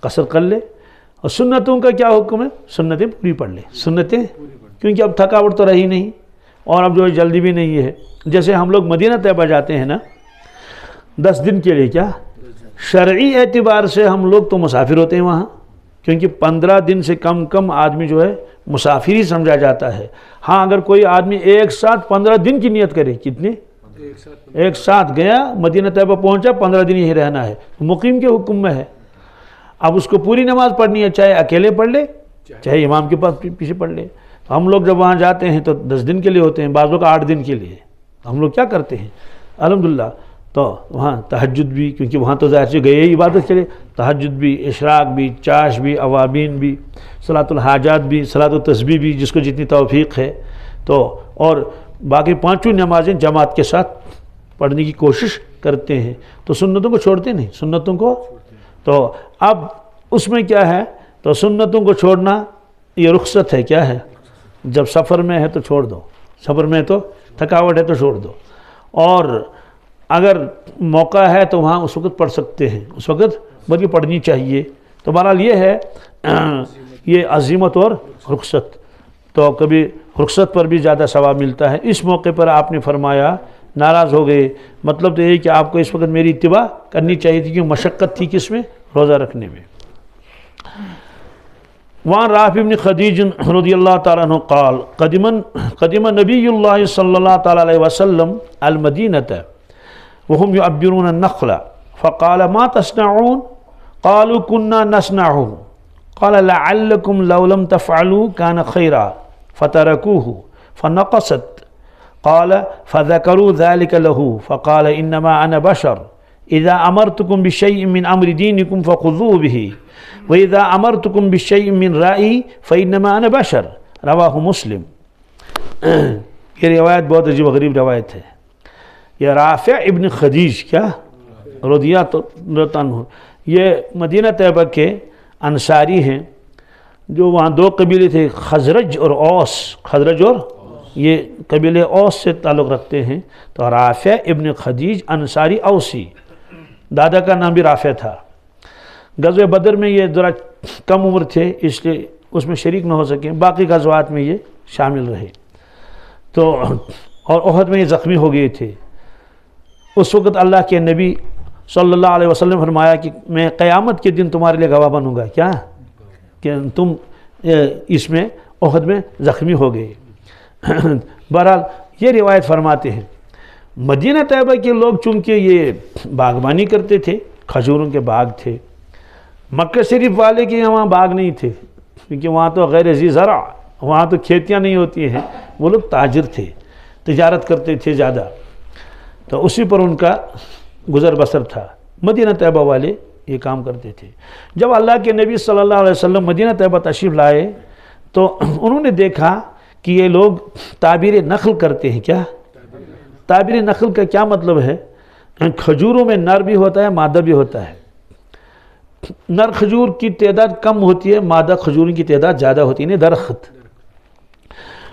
قصر کر لے۔ اور سنتوں کا کیا حکم ہے؟ سنتیں پوری پڑھ لے، سنتیں، کیونکہ اب تھکاوٹ تو رہی نہیں، اور اب جو ہے جلدی بھی نہیں ہے۔ جیسے ہم لوگ مدینہ طیبہ جاتے ہیں نا 10 دن کے لیے، کیا شرعی اعتبار سے ہم لوگ تو مسافر ہوتے ہیں وہاں، کیونکہ 15 دن سے کم آدمی جو ہے مسافر ہی سمجھا جاتا ہے۔ ہاں اگر کوئی آدمی ایک ساتھ 15 دن کی نیت کرے، کتنے؟ ایک ساتھ گیا مدینہ طیبہ پہنچا، 15 دن یہی رہنا ہے، مقیم کے حکم میں ہے۔ اب اس کو پوری نماز پڑھنی ہے، چاہے اکیلے پڑھ لے چاہے امام کے پاس پیچھے پڑھ لے۔ تو ہم لوگ جب وہاں جاتے ہیں تو 10 دن کے لیے ہوتے ہیں، بعض لوگ 8 دن کے لیے۔ ہم لوگ کیا کرتے ہیں الحمدللہ، تو وہاں تہجد بھی، کیونکہ وہاں تو ظاہر سے گئے عبادت کے لیے، تہجد بھی، اشراق بھی، چاش بھی، اوابین بھی، صلاۃ الحاجات بھی، صلاۃ التسبیح بھی، جس کو جتنی توفیق ہے، تو اور باقی 5 نمازیں جماعت کے ساتھ پڑھنے کی کوشش کرتے ہیں۔ تو سنتوں کو چھوڑتے نہیں، سنتوں کو۔ تو اب اس میں کیا ہے، تو سنتوں کو چھوڑنا یہ رخصت ہے، کیا ہے؟ جب سفر میں ہے تو چھوڑ دو، سفر میں تو تھکاوٹ ہے تو چھوڑ دو، اور اگر موقع ہے تو وہاں اس وقت پڑھ سکتے ہیں، اس وقت بلکہ پڑھنی چاہیے۔ تو بہرحال یہ ہے یہ عزیمت اور رخصت، تو کبھی رخصت پر بھی زیادہ ثواب ملتا ہے۔ اس موقع پر آپ نے فرمایا ناراض ہو گئے، مطلب تو یہ کہ آپ کو اس وقت میری اتباع کرنی چاہیے تھی، کیونکہ مشقت تھی کس میں؟ روزہ رکھنے میں۔ وعن رافع بن خدیج رضی اللہ تعالیٰ عنہ قال قدم نبی اللہ صلی اللہ تعالیٰ علیہ وسلم المدینۃ وهم يعبرون النخل فقال ما تصنعون قالوا كنا نصنعه قال لعلكم لو لم تفعلوا كان خيرا فتركوه فنقصت قال فذكروا ذلك له فقال انما انا بشر اذا امرتكم بشيء من امر دينكم فخذوه به واذا امرتكم بشيء من رأيي فانما انا بشر رواہ مسلم۔ یہ روایت بہت عجیب و غریب روایت ہے۔ یہ رافع ابن خدیج کیا رضی اللہ عنہ، یہ مدینہ طیبہ کے انصاری ہیں، جو وہاں 2 قبیلے تھے، خزرج اور اوس، خزرج اور یہ قبیلے اوس سے تعلق رکھتے ہیں۔ تو رافع ابن خدیج انصاری اوسی، دادا کا نام بھی رافع تھا۔ غزوہ بدر میں یہ ذرا کم عمر تھے، اس لیے اس میں شریک نہ ہو سکے، باقی غزوات میں یہ شامل رہے۔ تو اور احد میں یہ زخمی ہو گئے تھے۔ اس وقت اللہ کے نبی صلی اللہ علیہ وسلم نے فرمایا کہ میں قیامت کے دن تمہارے لیے گواہ بنوں گا، کیا کہ تم اس میں احد میں زخمی ہو گئے۔ بہرحال یہ روایت فرماتے ہیں مدینہ طیبہ کے لوگ چونکہ یہ باغبانی کرتے تھے، کھجوروں کے باغ تھے، مکہ شریف والے کے وہاں باغ نہیں تھے، کیونکہ وہاں تو غیر ذی زرع، وہاں تو کھیتیاں نہیں ہوتی ہیں، وہ لوگ تاجر تھے، تجارت کرتے تھے زیادہ، تو اسی پر ان کا گزر بسر تھا۔ مدینہ طیبہ والے یہ کام کرتے تھے۔ جب اللہ کے نبی صلی اللہ علیہ وسلم مدینہ طیبہ تشریف لائے تو انہوں نے دیکھا کہ یہ لوگ تعبیر نخل کرتے ہیں۔ کیا تعبیر نخل کا کیا مطلب ہے؟ کھجوروں میں نر بھی ہوتا ہے، مادہ بھی ہوتا ہے۔ نر کھجور کی تعداد کم ہوتی ہے، مادہ کھجوروں کی تعداد زیادہ ہوتی ہے۔ درخت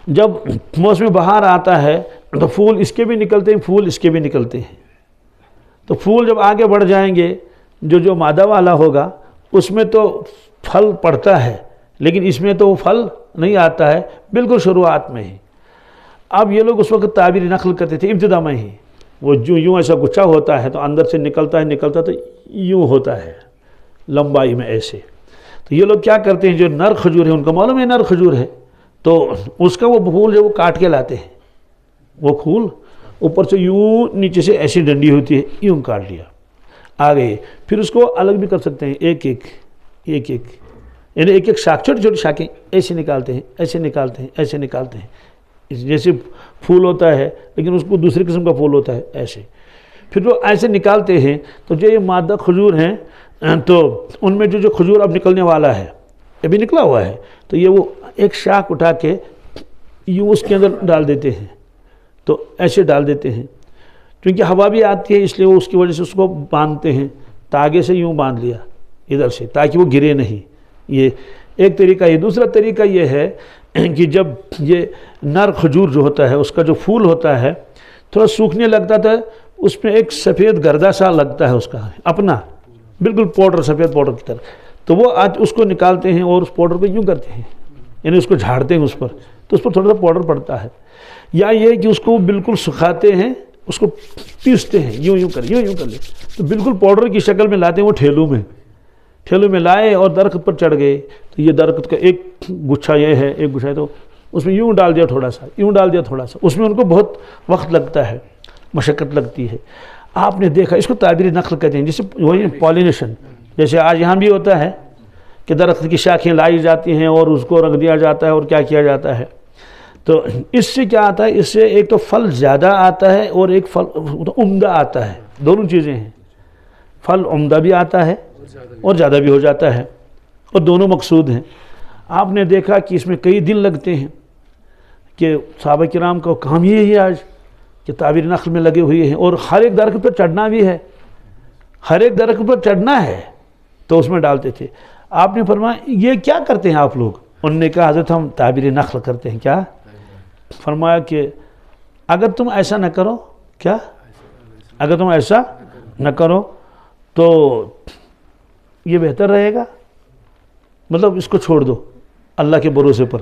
جب موسم بہار آتا ہے تو پھول اس کے بھی نکلتے ہیں، پھول اس کے بھی نکلتے ہیں، تو پھول جب آگے بڑھ جائیں گے جو مادہ والا ہوگا اس میں تو پھل پڑتا ہے، لیکن اس میں تو وہ پھل نہیں آتا ہے، بالکل شروعات میں ہی۔ اب یہ لوگ اس وقت تعبیر نخل کرتے تھے ابتدا میں ہی، وہ جو یوں ایسا گچھا ہوتا ہے تو اندر سے نکلتا تو یوں ہوتا ہے لمبائی میں ایسے. تو یہ لوگ کیا کرتے ہیں، جو نر کھجور ہے ان کو معلوم ہے نر کھجور ہے، تو اس کا وہ پھول جو وہ کاٹ کے لاتے ہیں، وہ پھول اوپر سے یوں نیچے سے ایسی ڈنڈی ہوتی ہے، یوں کاٹ لیا آ گئے. پھر اس کو الگ بھی کر سکتے ہیں، ایک یعنی ایک شاخ، چھوٹی چھوٹی شاخیں ایسے نکالتے ہیں، ایسے نکالتے ہیں. جیسے پھول ہوتا ہے لیکن اس کو دوسری قسم کا پھول ہوتا ہے ایسے. پھر وہ ایسے نکالتے ہیں تو جو یہ مادہ کھجور ہیں تو ان میں جو کھجور اب نکلنے والا ہے، ابھی نکلا ہوا ہے، تو یہ وہ ایک شاخ اٹھا کے یوں اس کے اندر ڈال دیتے ہیں. تو ایسے ڈال دیتے ہیں کیونکہ ہوا بھی آتی ہے، اس لیے وہ اس کی وجہ سے اس کو باندھتے ہیں، تاگے سے یوں باندھ لیا ادھر سے تاکہ وہ گرے نہیں. یہ ایک طریقہ. یہ دوسرا طریقہ یہ ہے کہ جب یہ نر کھجور جو ہوتا ہے اس کا جو پھول ہوتا ہے تھوڑا سوکھنے لگتا تھا، اس میں ایک سفید گردہ سا لگتا ہے اس کا اپنا، بالکل پاؤڈر، سفید پاؤڈر کی طرح. تو وہ آج اس کو نکالتے ہیں اور اس پاؤڈر کو یوں کرتے ہیں، یعنی اس کو جھاڑتے ہیں اس پر، تو اس پر تھوڑا سا پاؤڈر پڑتا ہے. یا یہ کہ اس کو بالکل سکھاتے ہیں، اس کو پیستے ہیں، یوں کر لے تو بالکل پاؤڈر کی شکل میں لاتے ہیں. وہ ٹھیلوں میں لائے اور درخت پر چڑھ گئے. تو یہ درخت کا ایک گچھا یہ ہے، ایک گچھا ہے، تو اس میں یوں ڈال دیا تھوڑا سا، اس میں ان کو بہت وقت لگتا ہے، مشقت لگتی ہے. آپ نے دیکھا اس کو تعبیر نخل کہتے ہیں، جیسے وہی پالینیشن، جیسے آج یہاں بھی ہوتا ہے کہ درخت کی شاخیں لائی جاتی ہیں اور اس کو رکھ دیا جاتا ہے اور کیا کیا جاتا ہے. تو اس سے کیا آتا ہے، اس سے ایک تو پھل زیادہ آتا ہے اور ایک پھل عمدہ آتا ہے. دونوں چیزیں ہیں، پھل عمدہ بھی آتا ہے اور زیادہ بھی ہو جاتا ہے، اور دونوں مقصود ہیں. آپ نے دیکھا کہ اس میں کئی دن لگتے ہیں، کہ صحابہ کرام کا کام یہی ہے آج کہ تعبیر نخل میں لگے ہوئے ہیں، اور ہر ایک درخت پر چڑھنا بھی ہے، تو اس میں ڈالتے تھے. آپ نے فرمایا یہ کیا کرتے ہیں آپ لوگ؟ انہوں نے کہا حضرت ہم تعبیر نخل کرتے ہیں. کیا؟ فرمایا کہ اگر تم ایسا نہ کرو، کیا؟ اگر تم ایسا نہ کرو تو یہ بہتر رہے گا، مطلب اس کو چھوڑ دو اللہ کے بھروسے پر.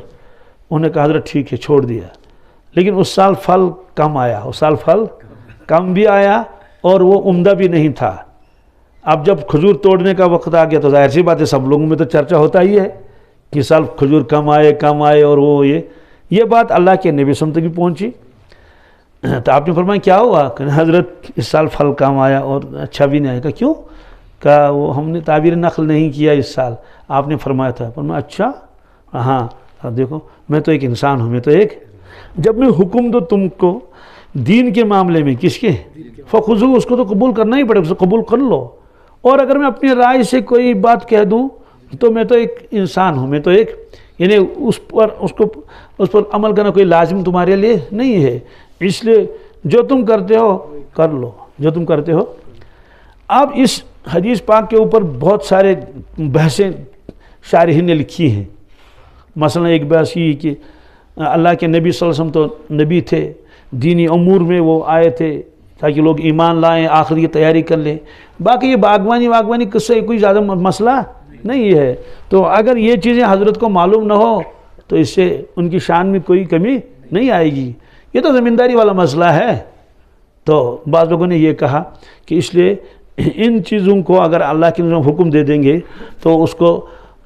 انہوں نے کہا حضرت ٹھیک ہے، چھوڑ دیا. لیکن اس سال پھل کم بھی آیا اور وہ عمدہ بھی نہیں تھا. اب جب کھجور توڑنے کا وقت آ گیا تو ظاہر سی بات ہے سب لوگوں میں تو چرچا ہوتا ہی ہے کہ سال کھجور کم آئے اور وہ یہ بات اللہ کے نبی سم تک بھی پہنچی. تو آپ نے فرمایا کیا ہوا؟ کہ حضرت اس سال پھل کم آیا اور اچھا بھی نہیں آیا. کیوں؟ کہا وہ ہم نے تعبیر نخل نہیں کیا اس سال. آپ نے فرمایا تھا. فرمایا اچھا، ہاں دیکھو میں تو ایک انسان ہوں، جب میں حکم دو تم کو دین کے معاملے میں، کس کے؟ فخذو، اس کو تو قبول کرنا ہی پڑے، اس کو قبول کر لو. اور اگر میں اپنی رائے سے کوئی بات کہہ دوں تو میں تو ایک انسان ہوں، یعنی اس پر عمل کرنا کوئی لازم تمہارے لیے نہیں ہے. اس لیے جو تم کرتے ہو کر لو، جو تم کرتے ہو. اب اس حدیث پاک کے اوپر بہت سارے بحثیں شارحین نے لکھی ہیں. مثلا ایک بحث یہ کہ اللہ کے نبی صلی اللہ علیہ وسلم تو نبی تھے، دینی امور میں وہ آئے تھے تاکہ لوگ ایمان لائیں، آخرت کی تیاری کر لیں. باقی یہ باغبانی قصے کوئی زیادہ مسئلہ نہیں ہے. تو اگر یہ چیزیں حضرت کو معلوم نہ ہو تو اس سے ان کی شان میں کوئی کمی نہیں آئے گی. یہ تو زمینداری والا مسئلہ ہے. تو بعض لوگوں نے یہ کہا کہ اس لیے ان چیزوں کو اگر اللہ کے حکم دے دیں گے تو اس کو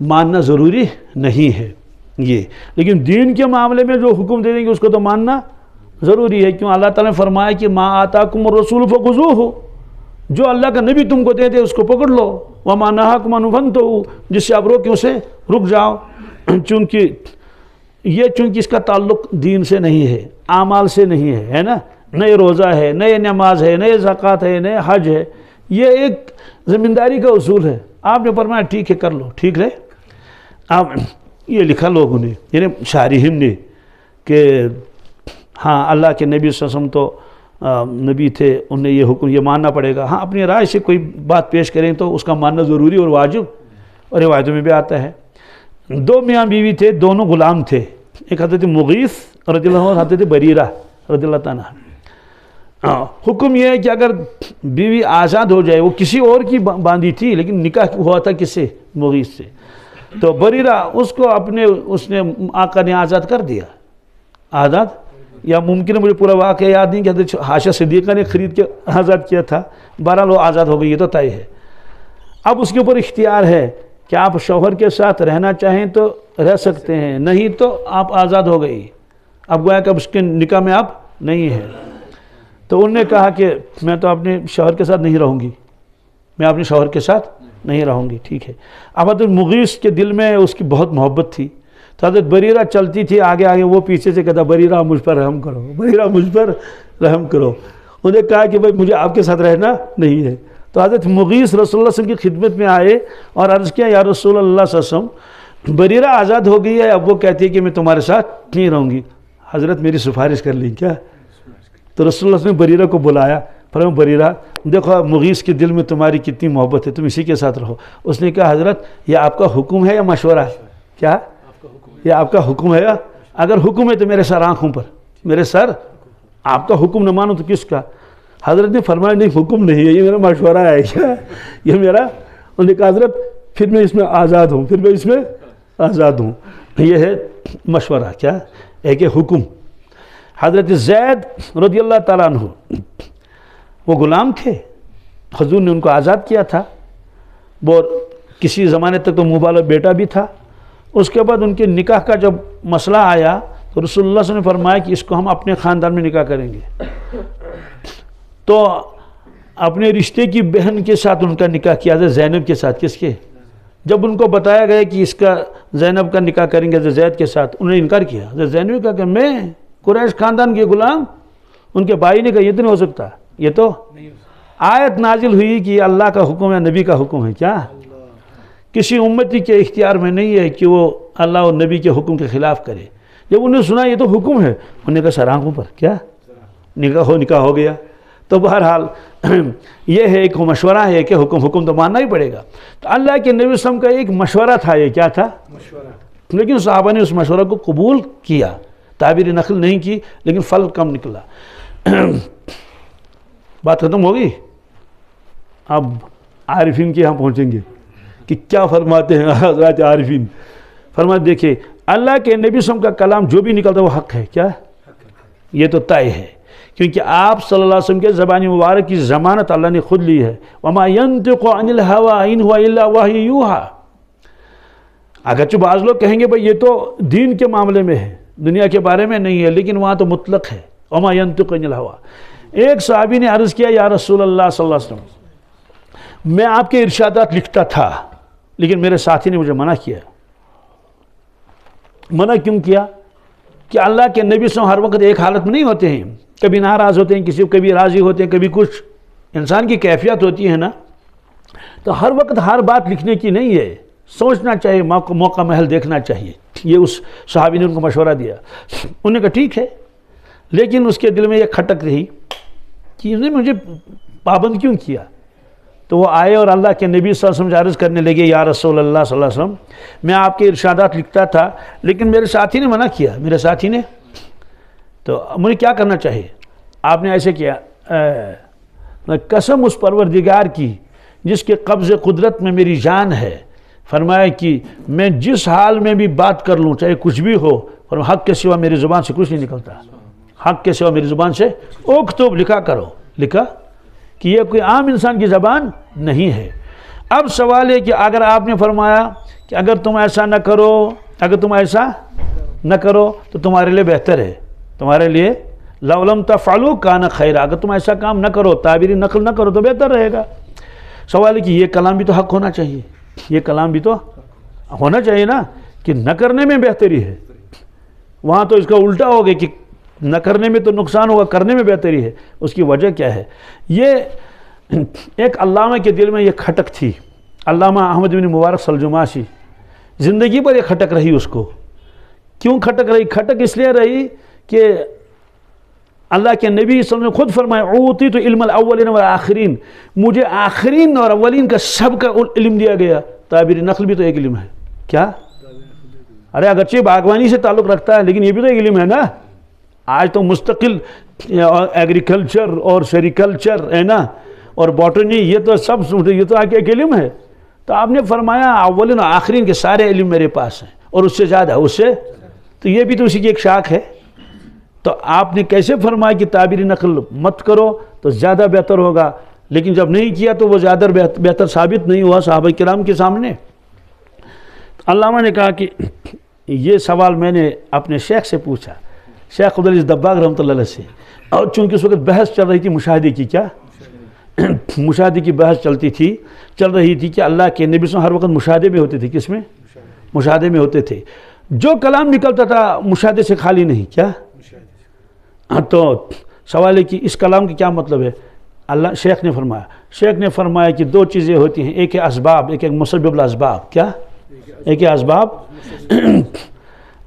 ماننا ضروری نہیں ہے یہ. لیکن دین کے معاملے میں جو حکم دے دیں گے اس کو تو ماننا ضروری ہے. کیوں؟ اللہ تعالیٰ نے فرمایا کہ ما آتاکم الرسول فخذوہ، جو اللہ کا نبی تم کو دے دے اس کو پکڑ لو. وما نہاکم عنہ فانتہوا، جس سے آپ روکیں اسے رک جاؤ. چونکہ اس کا تعلق دین سے نہیں ہے، اعمال سے نہیں ہے نا. نہ یہ روزہ ہے، نہ یہ نماز ہے، نہ یہ زکوٰۃ ہے، نہ یہ حج ہے. یہ ایک زمینداری کا اصول ہے. آپ نے فرمایا ٹھیک ہے کر لو، ٹھیک رہے. آپ یہ لکھا لوگوں نے، یعنی شارحین نے، کہ ہاں اللہ کے نبی صلی اللہ علیہ وسلم تو نبی تھے، انہیں یہ حکم یہ ماننا پڑے گا. ہاں اپنی رائے سے کوئی بات پیش کریں تو اس کا ماننا ضروری اور واجب، اور روایتوں میں بھی آتا ہے. 2 میاں بیوی تھے، دونوں غلام تھے. ایک حضرت مغیث رضی اللہ عنہ اور حضرت بریرہ رضی اللہ تعالیٰ. حکم یہ ہے کہ اگر بیوی آزاد ہو جائے، وہ کسی اور کی باندھی تھی لیکن نکاح ہوا تھا کس سے؟ مغیث سے. تو بریرہ اس نے آقا نے آزاد کر دیا، آزاد یا ممکن ہے مجھے پورا واقعہ یاد نہیں کہ حضرت عائشہ صدیقہ نے خرید کے آزاد کیا تھا، بہرحال وہ آزاد ہو گئی، یہ تو طے ہے۔ اب اس کے اوپر اختیار ہے کہ آپ شوہر کے ساتھ رہنا چاہیں تو رہ سکتے ہیں، نہیں تو آپ آزاد ہو گئی، اب گویا کہ اب اس کے نکاح میں آپ نہیں ہیں۔ تو انہوں نے کہا کہ میں تو اپنے شوہر کے ساتھ نہیں رہوں گی، میں اپنے شوہر کے ساتھ نہیں رہوں گی، ٹھیک ہے۔ اب حضرت مغیث کے دل میں اس کی بہت محبت تھی، تو حضرت بریرہ چلتی تھی آگے آگے، وہ پیچھے سے کہتا بریرہ مجھ پر رحم کرو، بریرہ مجھ پر رحم کرو۔ انہوں نے کہا کہ بھائی مجھے آپ کے ساتھ رہنا نہیں ہے۔ تو حضرت مغیث رسول اللہ صلی اللہ علیہ وسلم کی خدمت میں آئے اور عرض کیا یا رسول اللہ صلی اللہ علیہ وسلم، بریرہ آزاد ہو گئی ہے، اب وہ کہتی ہے کہ میں تمہارے ساتھ نہیں رہوں گی، حضرت میری سفارش کر لیں کیا؟ تو رسول اللہ صلی اللہ علیہ وسلم نے بریرہ کو بلایا، فرمایا بریرہ دیکھو مغیث کے دل میں تمہاری کتنی محبت ہے، تم اسی کے ساتھ رہو۔ اس نے کہا حضرت یہ آپ کا حکم ہے یا مشورہ ہے؟ کیا یہ آپ کا حکم ہے؟ اگر حکم ہے تو میرے سر آنکھوں پر، میرے سر، آپ کا حکم نہ مانو تو کس کا؟ حضرت نے فرمایا نہیں حکم نہیں ہے، یہ میرا مشورہ ہے، کیا یہ میرا؟ انہوں نے کہا حضرت پھر میں اس میں آزاد ہوں، پھر میں اس میں آزاد ہوں۔ یہ ہے مشورہ، کیا ایک حکم۔ حضرت زید رضی اللہ تعالیٰ عنہ وہ غلام تھے، حضور نے ان کو آزاد کیا تھا، وہ کسی زمانے تک تو مبالغ بیٹا بھی تھا۔ اس کے بعد ان کے نکاح کا جب مسئلہ آیا تو رسول اللہ صلی اللہ علیہ وسلم نے فرمایا کہ اس کو ہم اپنے خاندان میں نکاح کریں گے، تو اپنے رشتے کی بہن کے ساتھ ان کا نکاح کیا، حضرت زینب کے ساتھ۔ کس کے؟ جب ان کو بتایا گیا کہ اس کا زینب کا نکاح کریں گے حضرت زید کے ساتھ، انہوں نے انکار کیا۔ حضرت زینب نے کہا کہ میں قریش خاندان کے غلام؟ ان کے بھائی نے کہا یہ تو نہیں ہو سکتا، یہ تو آیت نازل ہوئی کہ اللہ کا حکم ہے، نبی کا حکم ہے، کیا کسی امتی کے اختیار میں نہیں ہے کہ وہ اللہ اور نبی کے حکم کے خلاف کرے۔ جب انہوں نے سنا یہ تو حکم ہے، انہوں نے کہا سر آنکھوں پر، کیا نکاح ہو گیا۔ تو بہرحال یہ ہے ایک مشورہ ہے کہ حکم تو ماننا ہی پڑے گا۔ تو اللہ کے نبی صلی اللہ علیہ وسلم کا ایک مشورہ تھا، یہ کیا تھا؟ مشورہ۔ لیکن صحابہ نے اس مشورہ کو قبول کیا، تعبیر نخل نہیں کی، لیکن پھل کم نکلا۔ بات ختم ہوگی، اب عارفین کے یہاں پہنچیں گے کہ کیا فرماتے ہیں حضرات عارفین۔ فرماتے دیکھیں اللہ کے نبی صلی اللہ علیہ وسلم کا کلام جو بھی نکلتا ہے وہ حق ہے، کیا یہ تو طے ہے، کیونکہ آپ صلی اللہ علیہ وسلم کے زبان مبارک کی ضمانت اللہ نے خود لی ہے۔ وَمَا يَنْطِقُ عَنِ الْهَوَىٰ إِنْ هُوَ إِلَّا وَحْيٌ يُوحَىٰ۔ اگرچہ بعض لوگ کہیں گے بھئی یہ تو دین کے معاملے میں ہے، دنیا کے بارے میں نہیں ہے، لیکن وہاں تو مطلق ہے، وَمَا يَنْطِقُ عَنِ الْهَوَىٰ۔ ایک صحابی نے عرض کیا یا رسول اللہ صلی اللہ علیہ وسلم، میں آپ کے ارشادات لکھتا تھا لیکن میرے ساتھی نے مجھے منع کیا۔ منع کیوں کیا؟ کہ اللہ کے نبی صلی اللہ علیہ وسلم ہر وقت ایک حالت میں نہیں ہوتے ہیں، کبھی ناراض ہوتے ہیں کسی کو، کبھی راضی ہوتے ہیں، کبھی کچھ، انسان کی کیفیت ہوتی ہے نا، تو ہر وقت ہر بات لکھنے کی نہیں ہے، سوچنا چاہیے، موقع محل دیکھنا چاہیے۔ یہ اس صحابی نے ان کو مشورہ دیا، انہوں نے کہا ٹھیک ہے، لیکن اس کے دل میں یہ کھٹک رہی کہ انہوں نے مجھے پابند کیوں کیا۔ تو وہ آئے اور اللہ کے نبی صلی اللہ علیہ وسلم عرض کرنے لگے یا رسول اللہ صلی اللہ علیہ وسلم، میں آپ کے ارشادات لکھتا تھا لیکن میرے ساتھی نے منع کیا، میرے ساتھی نے، تو مجھے کیا کرنا چاہیے؟ آپ نے ایسے کیا، قسم اس پروردگار کی جس کے قبض قدرت میں میری جان ہے، فرمایا کہ میں جس حال میں بھی بات کر لوں چاہے کچھ بھی ہو، اور حق کے سوا میری زبان سے کچھ نہیں نکلتا، حق کے سوا میری زبان سے اکتب، لکھا کرو، لکھا کہ یہ کوئی عام انسان کی زبان نہیں ہے۔ اب سوال ہے کہ اگر آپ نے فرمایا کہ اگر تم ایسا نہ کرو، اگر تم ایسا نہ کرو تو تمہارے لیے بہتر ہے، تمہارے لیے لَوْ لَمْ تَفْعَلُوا كَانَ خَيْرًا، اگر تم ایسا کام نہ کرو، تعبیر نقل نہ کرو تو بہتر رہے گا۔ سوال ہے کہ یہ کلام بھی تو حق ہونا چاہیے، یہ کلام بھی تو ہونا چاہیے نا، کہ نہ کرنے میں بہتری ہے، وہاں تو اس کا الٹا ہو گیا کہ نہ کرنے میں تو نقصان ہوگا، کرنے میں بہتری ہے۔ اس کی وجہ کیا ہے؟ یہ ایک علامہ کے دل میں یہ کھٹک تھی، علامہ احمد بن مبارک سلجماشی، زندگی پر یہ کھٹک رہی اس کو۔ کیوں کھٹک رہی؟ کھٹک اس لیے رہی کہ اللہ کے نبی صلی اللہ علیہ وسلم نے خود فرمایا اوتیت علم الاولین والآخرین، مجھے آخرین اور اولین کا سب کا علم دیا گیا۔ تعبیر نقل بھی تو ایک علم ہے، کیا؟ ارے اگرچہ باغبانی سے تعلق رکھتا ہے لیکن یہ بھی تو ایک علم ہے نا۔ آج تو مستقل ایگریکلچر اور سیریکلچر ہے نا، اور باٹنی، یہ تو سب، یہ تو ایک علم ہے۔ تو آپ نے فرمایا اولین اور آخرین کے سارے علم میرے پاس ہیں، اور اس سے زیادہ، اس سے، تو یہ بھی تو اسی کی ایک شاخ ہے، تو آپ نے کیسے فرمایا کہ تعبیر نقل مت کرو تو زیادہ بہتر ہوگا، لیکن جب نہیں کیا تو وہ زیادہ بہتر ثابت نہیں ہوا صحابہ کرام کے سامنے۔ علامہ نے کہا کہ یہ سوال میں نے اپنے شیخ سے پوچھا، شیخ عبدالعزیز دباغ رحمۃ اللہ علیہ سے، اور چونکہ اس وقت بحث چل رہی تھی مشاہدے کی، کیا مشاہدے کی بحث چل رہی تھی کہ اللہ کے نبی صلی اللہ علیہ وسلم ہر وقت مشاہدے میں ہوتے تھے، کس میں؟ مشاہدے میں ہوتے تھے، جو کلام نکلتا تھا مشاہدے سے خالی نہیں، کیا؟ تو سوال ہے کہ اس کلام کا کیا مطلب ہے؟ شیخ نے فرمایا کہ دو چیزیں ہوتی ہیں، ایک ہے اسباب، ایک ہے مسبب الاسباب، کیا؟ ایک ہے اسباب۔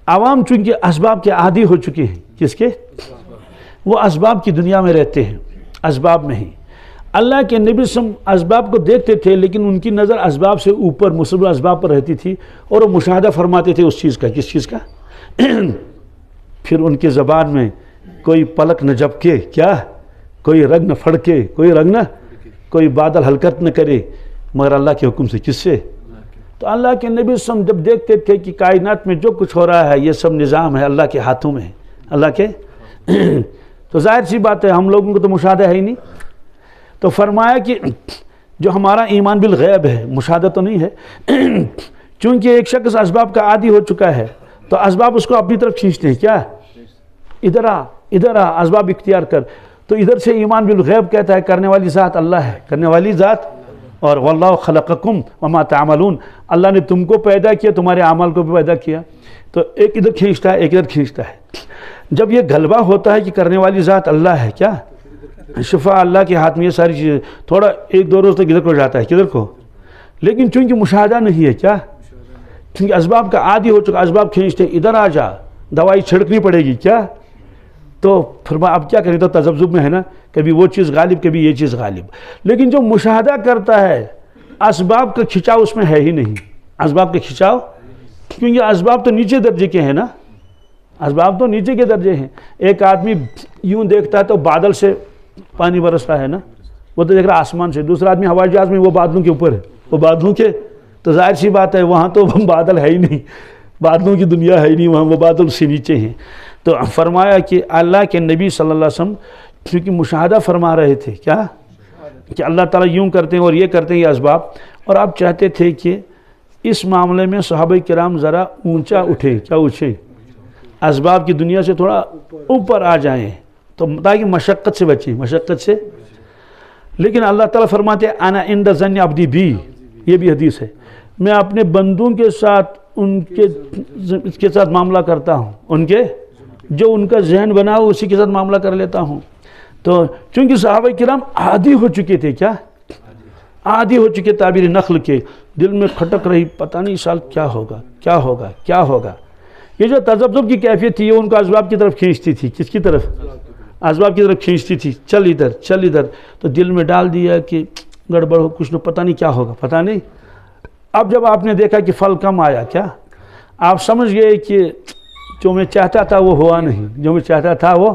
عوام چونکہ اسباب کے عادی ہو چکے ہیں، کس کے؟ وہ اسباب کی دنیا میں رہتے ہیں، اسباب میں ہی۔ اللہ کے نبی صلی اللہ علیہ وسلم اسباب کو دیکھتے تھے، لیکن ان کی نظر اسباب سے اوپر مسبب الاسباب پر رہتی تھی، اور وہ مشاہدہ فرماتے تھے اس چیز کا، کس چیز کا؟ پھر ان کی زبان میں کوئی پلک نہ جھپکے، کیا؟ کوئی رگ نہ پھڑکے، کوئی بادل حرکت نہ کرے مگر اللہ کے حکم سے، کس سے؟ تو اللہ کے نبی صلی اللہ علیہ وسلم جب دیکھتے تھے کہ کائنات میں جو کچھ ہو رہا ہے یہ سب نظام ہے اللہ کے ہاتھوں میں، اللہ کے تو ظاہر سی بات ہے ہم لوگوں کو تو مشاہدہ ہے ہی نہیں۔ تو فرمایا کہ جو ہمارا ایمان بالغیب ہے، مشاہدہ تو نہیں ہے، چونکہ ایک شخص اسباب کا عادی ہو چکا ہے تو اسباب اس کو اپنی طرف کھینچتے ہیں، کیا؟ ادھر آ اسباب اختیار کر۔ تو ادھر سے ایمان بالغیب کہتا ہے کرنے والی ذات اللہ ہے، کرنے والی ذات، اور واللہ خلقکم وما تعملون، اللہ نے تم کو پیدا کیا، تمہارے اعمال کو بھی پیدا کیا۔ تو ایک ادھر کھینچتا ہے، ایک ادھر کھینچتا ہے۔ جب یہ غلبہ ہوتا ہے کہ کرنے والی ذات اللہ ہے، کیا؟ شفا اللہ کے ہاتھ میں، یہ ساری چیزیں تھوڑا ایک دو روز تک ادھر کو جاتا ہے، کدھر کو؟ لیکن چونکہ مشاہدہ نہیں ہے، کیا؟ چونکہ اسباب کا عادی ہو چکا، اسباب کھینچتے ادھر آ جا، دوائی چھڑکنی پڑے گی، کیا؟ تو فرمایا اب کیا کریں، تو تذبذب میں ہے نا، کبھی وہ چیز غالب، کبھی یہ چیز غالب۔ لیکن جو مشاہدہ کرتا ہے اسباب کا کھچاؤ اس میں ہے ہی نہیں، اسباب کا کھچاؤ، کیونکہ اسباب تو نیچے درجے کے ہیں نا، اسباب تو نیچے کے درجے ہیں۔ ایک آدمی یوں دیکھتا ہے تو بادل سے پانی برس رہا ہے نا، وہ تو دیکھ رہا آسمان سے، دوسرا آدمی ہوائی جہاز میں، وہ بادلوں کے اوپر ہے، وہ بادلوں کے، تو ظاہر سی بات ہے وہاں تو بادل ہے ہی نہیں، بادلوں کی دنیا ہے ہی نہیں وہاں، وہ بادل سے نیچے ہیں۔ تو فرمایا کہ اللہ کے نبی صلی اللہ علیہ وسلم کیونکہ مشاہدہ فرما رہے تھے، کیا؟ کہ اللہ تعالیٰ یوں کرتے ہیں اور یہ کرتے ہیں، یہ اسباب، اور آپ چاہتے تھے کہ اس معاملے میں صحابہ کرام ذرا اونچا اٹھے، کیا اونچے؟ اسباب کی دنیا سے تھوڑا اوپر آ جائیں، تو تاکہ مشقت سے بچیں، مشقت سے۔ لیکن اللہ تعالیٰ فرماتے ہیں انا عند ظن عبدی بی، یہ بھی حدیث ہے، میں اپنے بندوں کے ساتھ ان کے ساتھ معاملہ کرتا ہوں، ان کے جو ان کا ذہن بنا ہو اسی کے ساتھ معاملہ کر لیتا ہوں۔ تو چونکہ صحابہ کرام عادی ہو چکے تھے، کیا؟ عادی ہو چکے تعبیر نقل کے، دل میں کھٹک رہی پتہ نہیں سال کیا ہوگا، کیا ہوگا، کیا ہوگا۔ یہ جو تذبذب کی کیفیت تھی یہ ان کو اسباب کی طرف کھینچتی تھی، کس کی طرف؟ اسباب کی طرف کھینچتی تھی، چل ادھر، تو دل میں ڈال دیا کہ گڑبڑ ہو، کچھ نہ، پتہ نہیں کیا ہوگا، پتہ نہیں۔ اب جب آپ نے دیکھا کہ پھل کم آیا، کیا؟ آپ سمجھ گئے کہ جو میں چاہتا تھا وہ ہوا نہیں، جو میں چاہتا تھا وہ،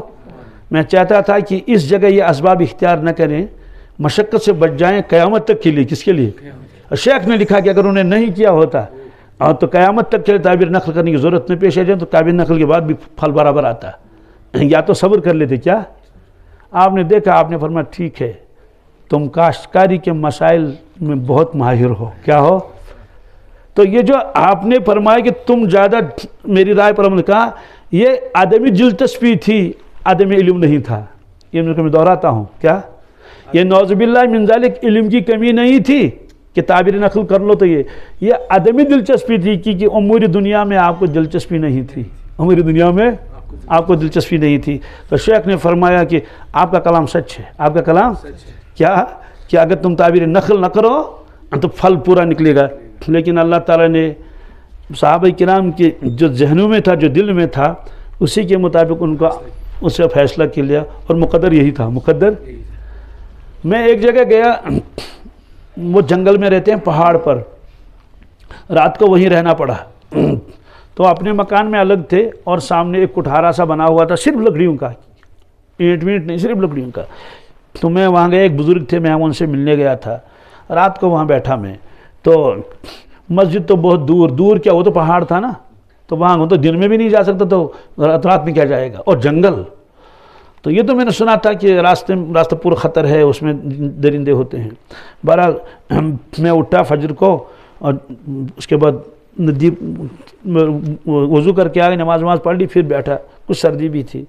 میں چاہتا تھا کہ اس جگہ یہ اسباب اختیار نہ کریں، مشقت سے بچ جائیں قیامت تک کے لیے، کس کے لیے؟ شیخ نے لکھا کہ اگر انہیں نہیں کیا ہوتا تو قیامت تک کے لیے تعبیر نقل کرنے کی ضرورت نہیں پیش آ جائے، تو تعبیر نقل کے بعد بھی پھل برابر آتا، یا تو صبر کر لیتے، کیا؟ آپ نے دیکھا، آپ نے فرمایا ٹھیک ہے تم کاشتکاری کے مسائل میں بہت ماہر ہو، کیا ہو؟ تو یہ جو آپ نے فرمایا کہ تم زیادہ میری رائے پر عمل، کہا یہ عدمی دلچسپی تھی، عدم علم نہیں تھا۔ یہ میں دہراتا ہوں، کیا؟ یہ نعوذ باللہ من ذالک علم کی کمی نہیں تھی کہ تعبیر نقل کر لو، تو یہ عدمی دلچسپی تھی کہ امور دنیا میں آپ کو دلچسپی نہیں تھی، امور دنیا میں آپ کو دلچسپی نہیں تھی۔ تو شیخ نے فرمایا کہ آپ کا کلام سچ ہے، آپ کا کلام کیا کہ اگر تم تعبیر نقل نہ کرو تو پھل پورا نکلے گا۔ لیکن اللہ تعالیٰ نے صحابہ کرام کے جو ذہنوں میں تھا، جو دل میں تھا، اسی کے مطابق ان کا اس سے فیصلہ کر لیا، اور مقدر یہی تھا، مقدر۔ میں ایک جگہ گیا، وہ جنگل میں رہتے ہیں پہاڑ پر، رات کو وہیں رہنا پڑا، تو اپنے مکان میں الگ تھے اور سامنے ایک کٹھارا سا بنا ہوا تھا صرف لکڑیوں کا، اینٹ نہیں، صرف لکڑیوں کا۔ تو میں وہاں گیا، ایک بزرگ تھے، میں ان سے ملنے گیا تھا، رات کو وہاں بیٹھا میں، تو مسجد تو بہت دور کیا، وہ تو پہاڑ تھا نا، تو وہاں تو دن میں بھی نہیں جا سکتا تو رات میں کیا جائے گا، اور جنگل. تو یہ تو میں نے سنا تھا کہ راستہ پور خطر ہے، اس میں درندے ہوتے ہیں. بہرحال میں اٹھا فجر کو، اور اس کے بعد ندی وضو کر کے آگے نماز پڑھ لی، پھر بیٹھا. کچھ سردی بھی تھی.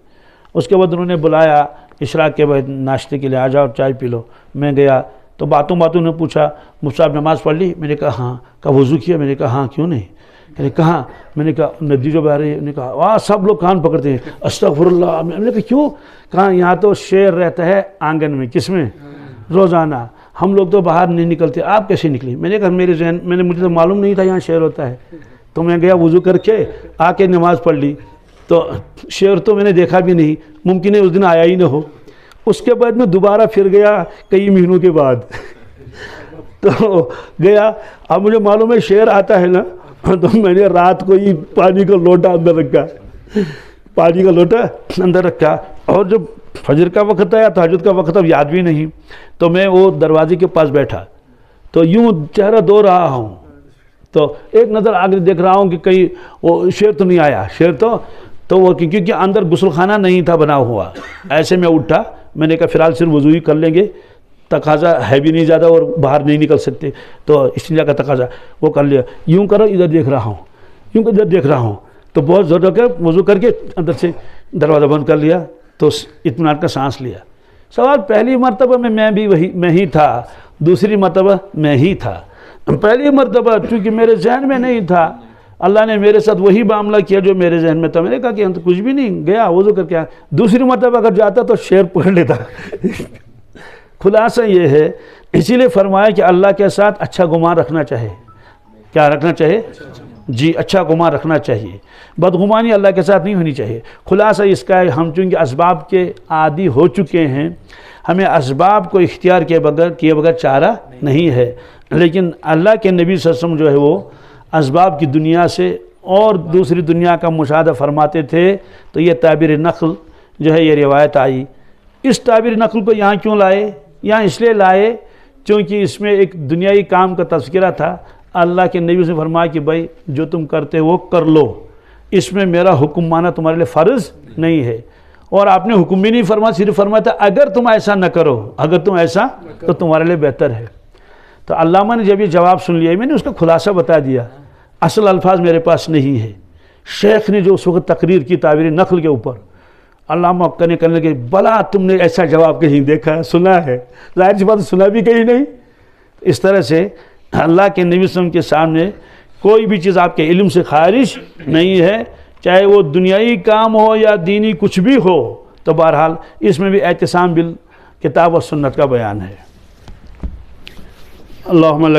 اس کے بعد انہوں نے بلایا اشراق کے بعد ناشتے کے لیے، آ جاؤ چائے پی لو. میں گیا تو باتوں نے پوچھا مفتی صاحب نماز پڑھ لی؟ میں نے کہا ہاں. کہا وضو کیا؟ میں نے کہا ہاں. کیوں نہیں؟ کہ کہاں؟ میں نے کہا ندی جو بہ رہی ہے. میں نے کہا واہ، سب لوگ کان پکڑتے ہیں استغفر اللہ. میں نے کہا کیوں؟ کہا یہاں تو شیر رہتا ہے آنگن میں. کس میں؟ روزانہ. ہم لوگ تو باہر نہیں نکلتے، آپ کیسے نکلی؟ میں نے کہا مجھے تو معلوم نہیں تھا یہاں شیر ہوتا ہے. تو میں گیا وضو کر کے آ کے نماز پڑھ لی. تو شیر تو میں نے دیکھا بھی نہیں، ممکن ہے اس دن آیا ہی نہ ہو. اس کے بعد میں دوبارہ پھر گیا کئی مہینوں کے بعد. تو گیا، اب مجھے معلوم ہے شیر آتا ہے نا، تو میں نے رات کو ہی پانی کا لوٹا اندر رکھا. اور جب فجر کا وقت آیا، تہجد کا وقت اب یاد بھی نہیں، تو میں وہ دروازے کے پاس بیٹھا، تو یوں چہرہ دھو رہا ہوں. تو ایک نظر آگے دیکھ رہا ہوں کہ کہیں وہ شیر تو نہیں آیا. شیر تو وہ کیونکہ اندر غسل خانہ نہیں تھا بنا ہوا. ایسے میں اٹھا، میں نے کہا فی الحال صرف وضو ہی کر لیں گے، تقاضا ہے بھی نہیں زیادہ اور باہر نہیں نکل سکتے، تو استنجا کا تقاضا وہ کر لیا. یوں کرو، ادھر دیکھ رہا ہوں. تو بہت زور کر وضو کر کے اندر سے دروازہ بند کر لیا. تو اطمینان کا سانس لیا. سوال پہلی مرتبہ میں ہی تھا، دوسری مرتبہ میں ہی تھا. پہلی مرتبہ چونکہ میرے ذہن میں نہیں تھا، اللہ نے میرے ساتھ وہی معاملہ کیا جو میرے ذہن میں تھا. میں نے کہا کہ ہم تو کچھ بھی نہیں، گیا وضو کر کے آیا. دوسری مرتبہ اگر جاتا تو شیر پکڑ لیتا. خلاصہ یہ ہے، اسی لیے فرمایا کہ اللہ کے ساتھ اچھا گمان رکھنا چاہے. کیا رکھنا چاہے؟ جی، اچھا گمان رکھنا چاہیے. بدگمانی اللہ کے ساتھ نہیں ہونی چاہیے. خلاصہ اس کا ہے، ہم چونکہ اسباب کے عادی ہو چکے ہیں، ہمیں اسباب کو اختیار کیے بغیر چارہ نہیں ہے. لیکن اللہ کے نبی صلی اللہ علیہ وسلم جو ہے وہ اسباب کی دنیا سے اور دوسری دنیا کا مشاہدہ فرماتے تھے. تو یہ تعبیر نقل جو ہے یہ روایت آئی. اس تعبیر نقل کو یہاں کیوں لائے؟ یہاں اس لیے لائے چونکہ اس میں ایک دنیائی کام کا تذکرہ تھا. اللہ کے نبی سے فرمایا کہ بھائی جو تم کرتے وہ کر لو، اس میں میرا حکم مانا تمہارے لیے فرض نہیں ہے. اور آپ نے حکم بھی نہیں فرمایا، صرف فرمایا تھا اگر تم ایسا نہ کرو، اگر تم ایسا تو تمہارے لیے بہتر ہے. تو علامہ نے جب یہ جواب سن لیا، میں نے اس کا خلاصہ بتا دیا. اصل الفاظ میرے پاس نہیں ہے. شیخ نے جو اس وقت تقریر کی تعبیر نقل کے اوپر، علامہ کہنے لگے بلا تم نے ایسا جواب کہیں دیکھا، سنا ہے؟ ظاہر سی بات سنا بھی کہیں نہیں. اس طرح سے اللہ کے نبی صلی اللہ علیہ وسلم کے سامنے کوئی بھی چیز آپ کے علم سے خارج نہیں ہے، چاہے وہ دنیائی کام ہو یا دینی کچھ بھی ہو. تو بہرحال اس میں بھی اعتصام بالکتاب و سنت کا بیان ہے. اللہم لک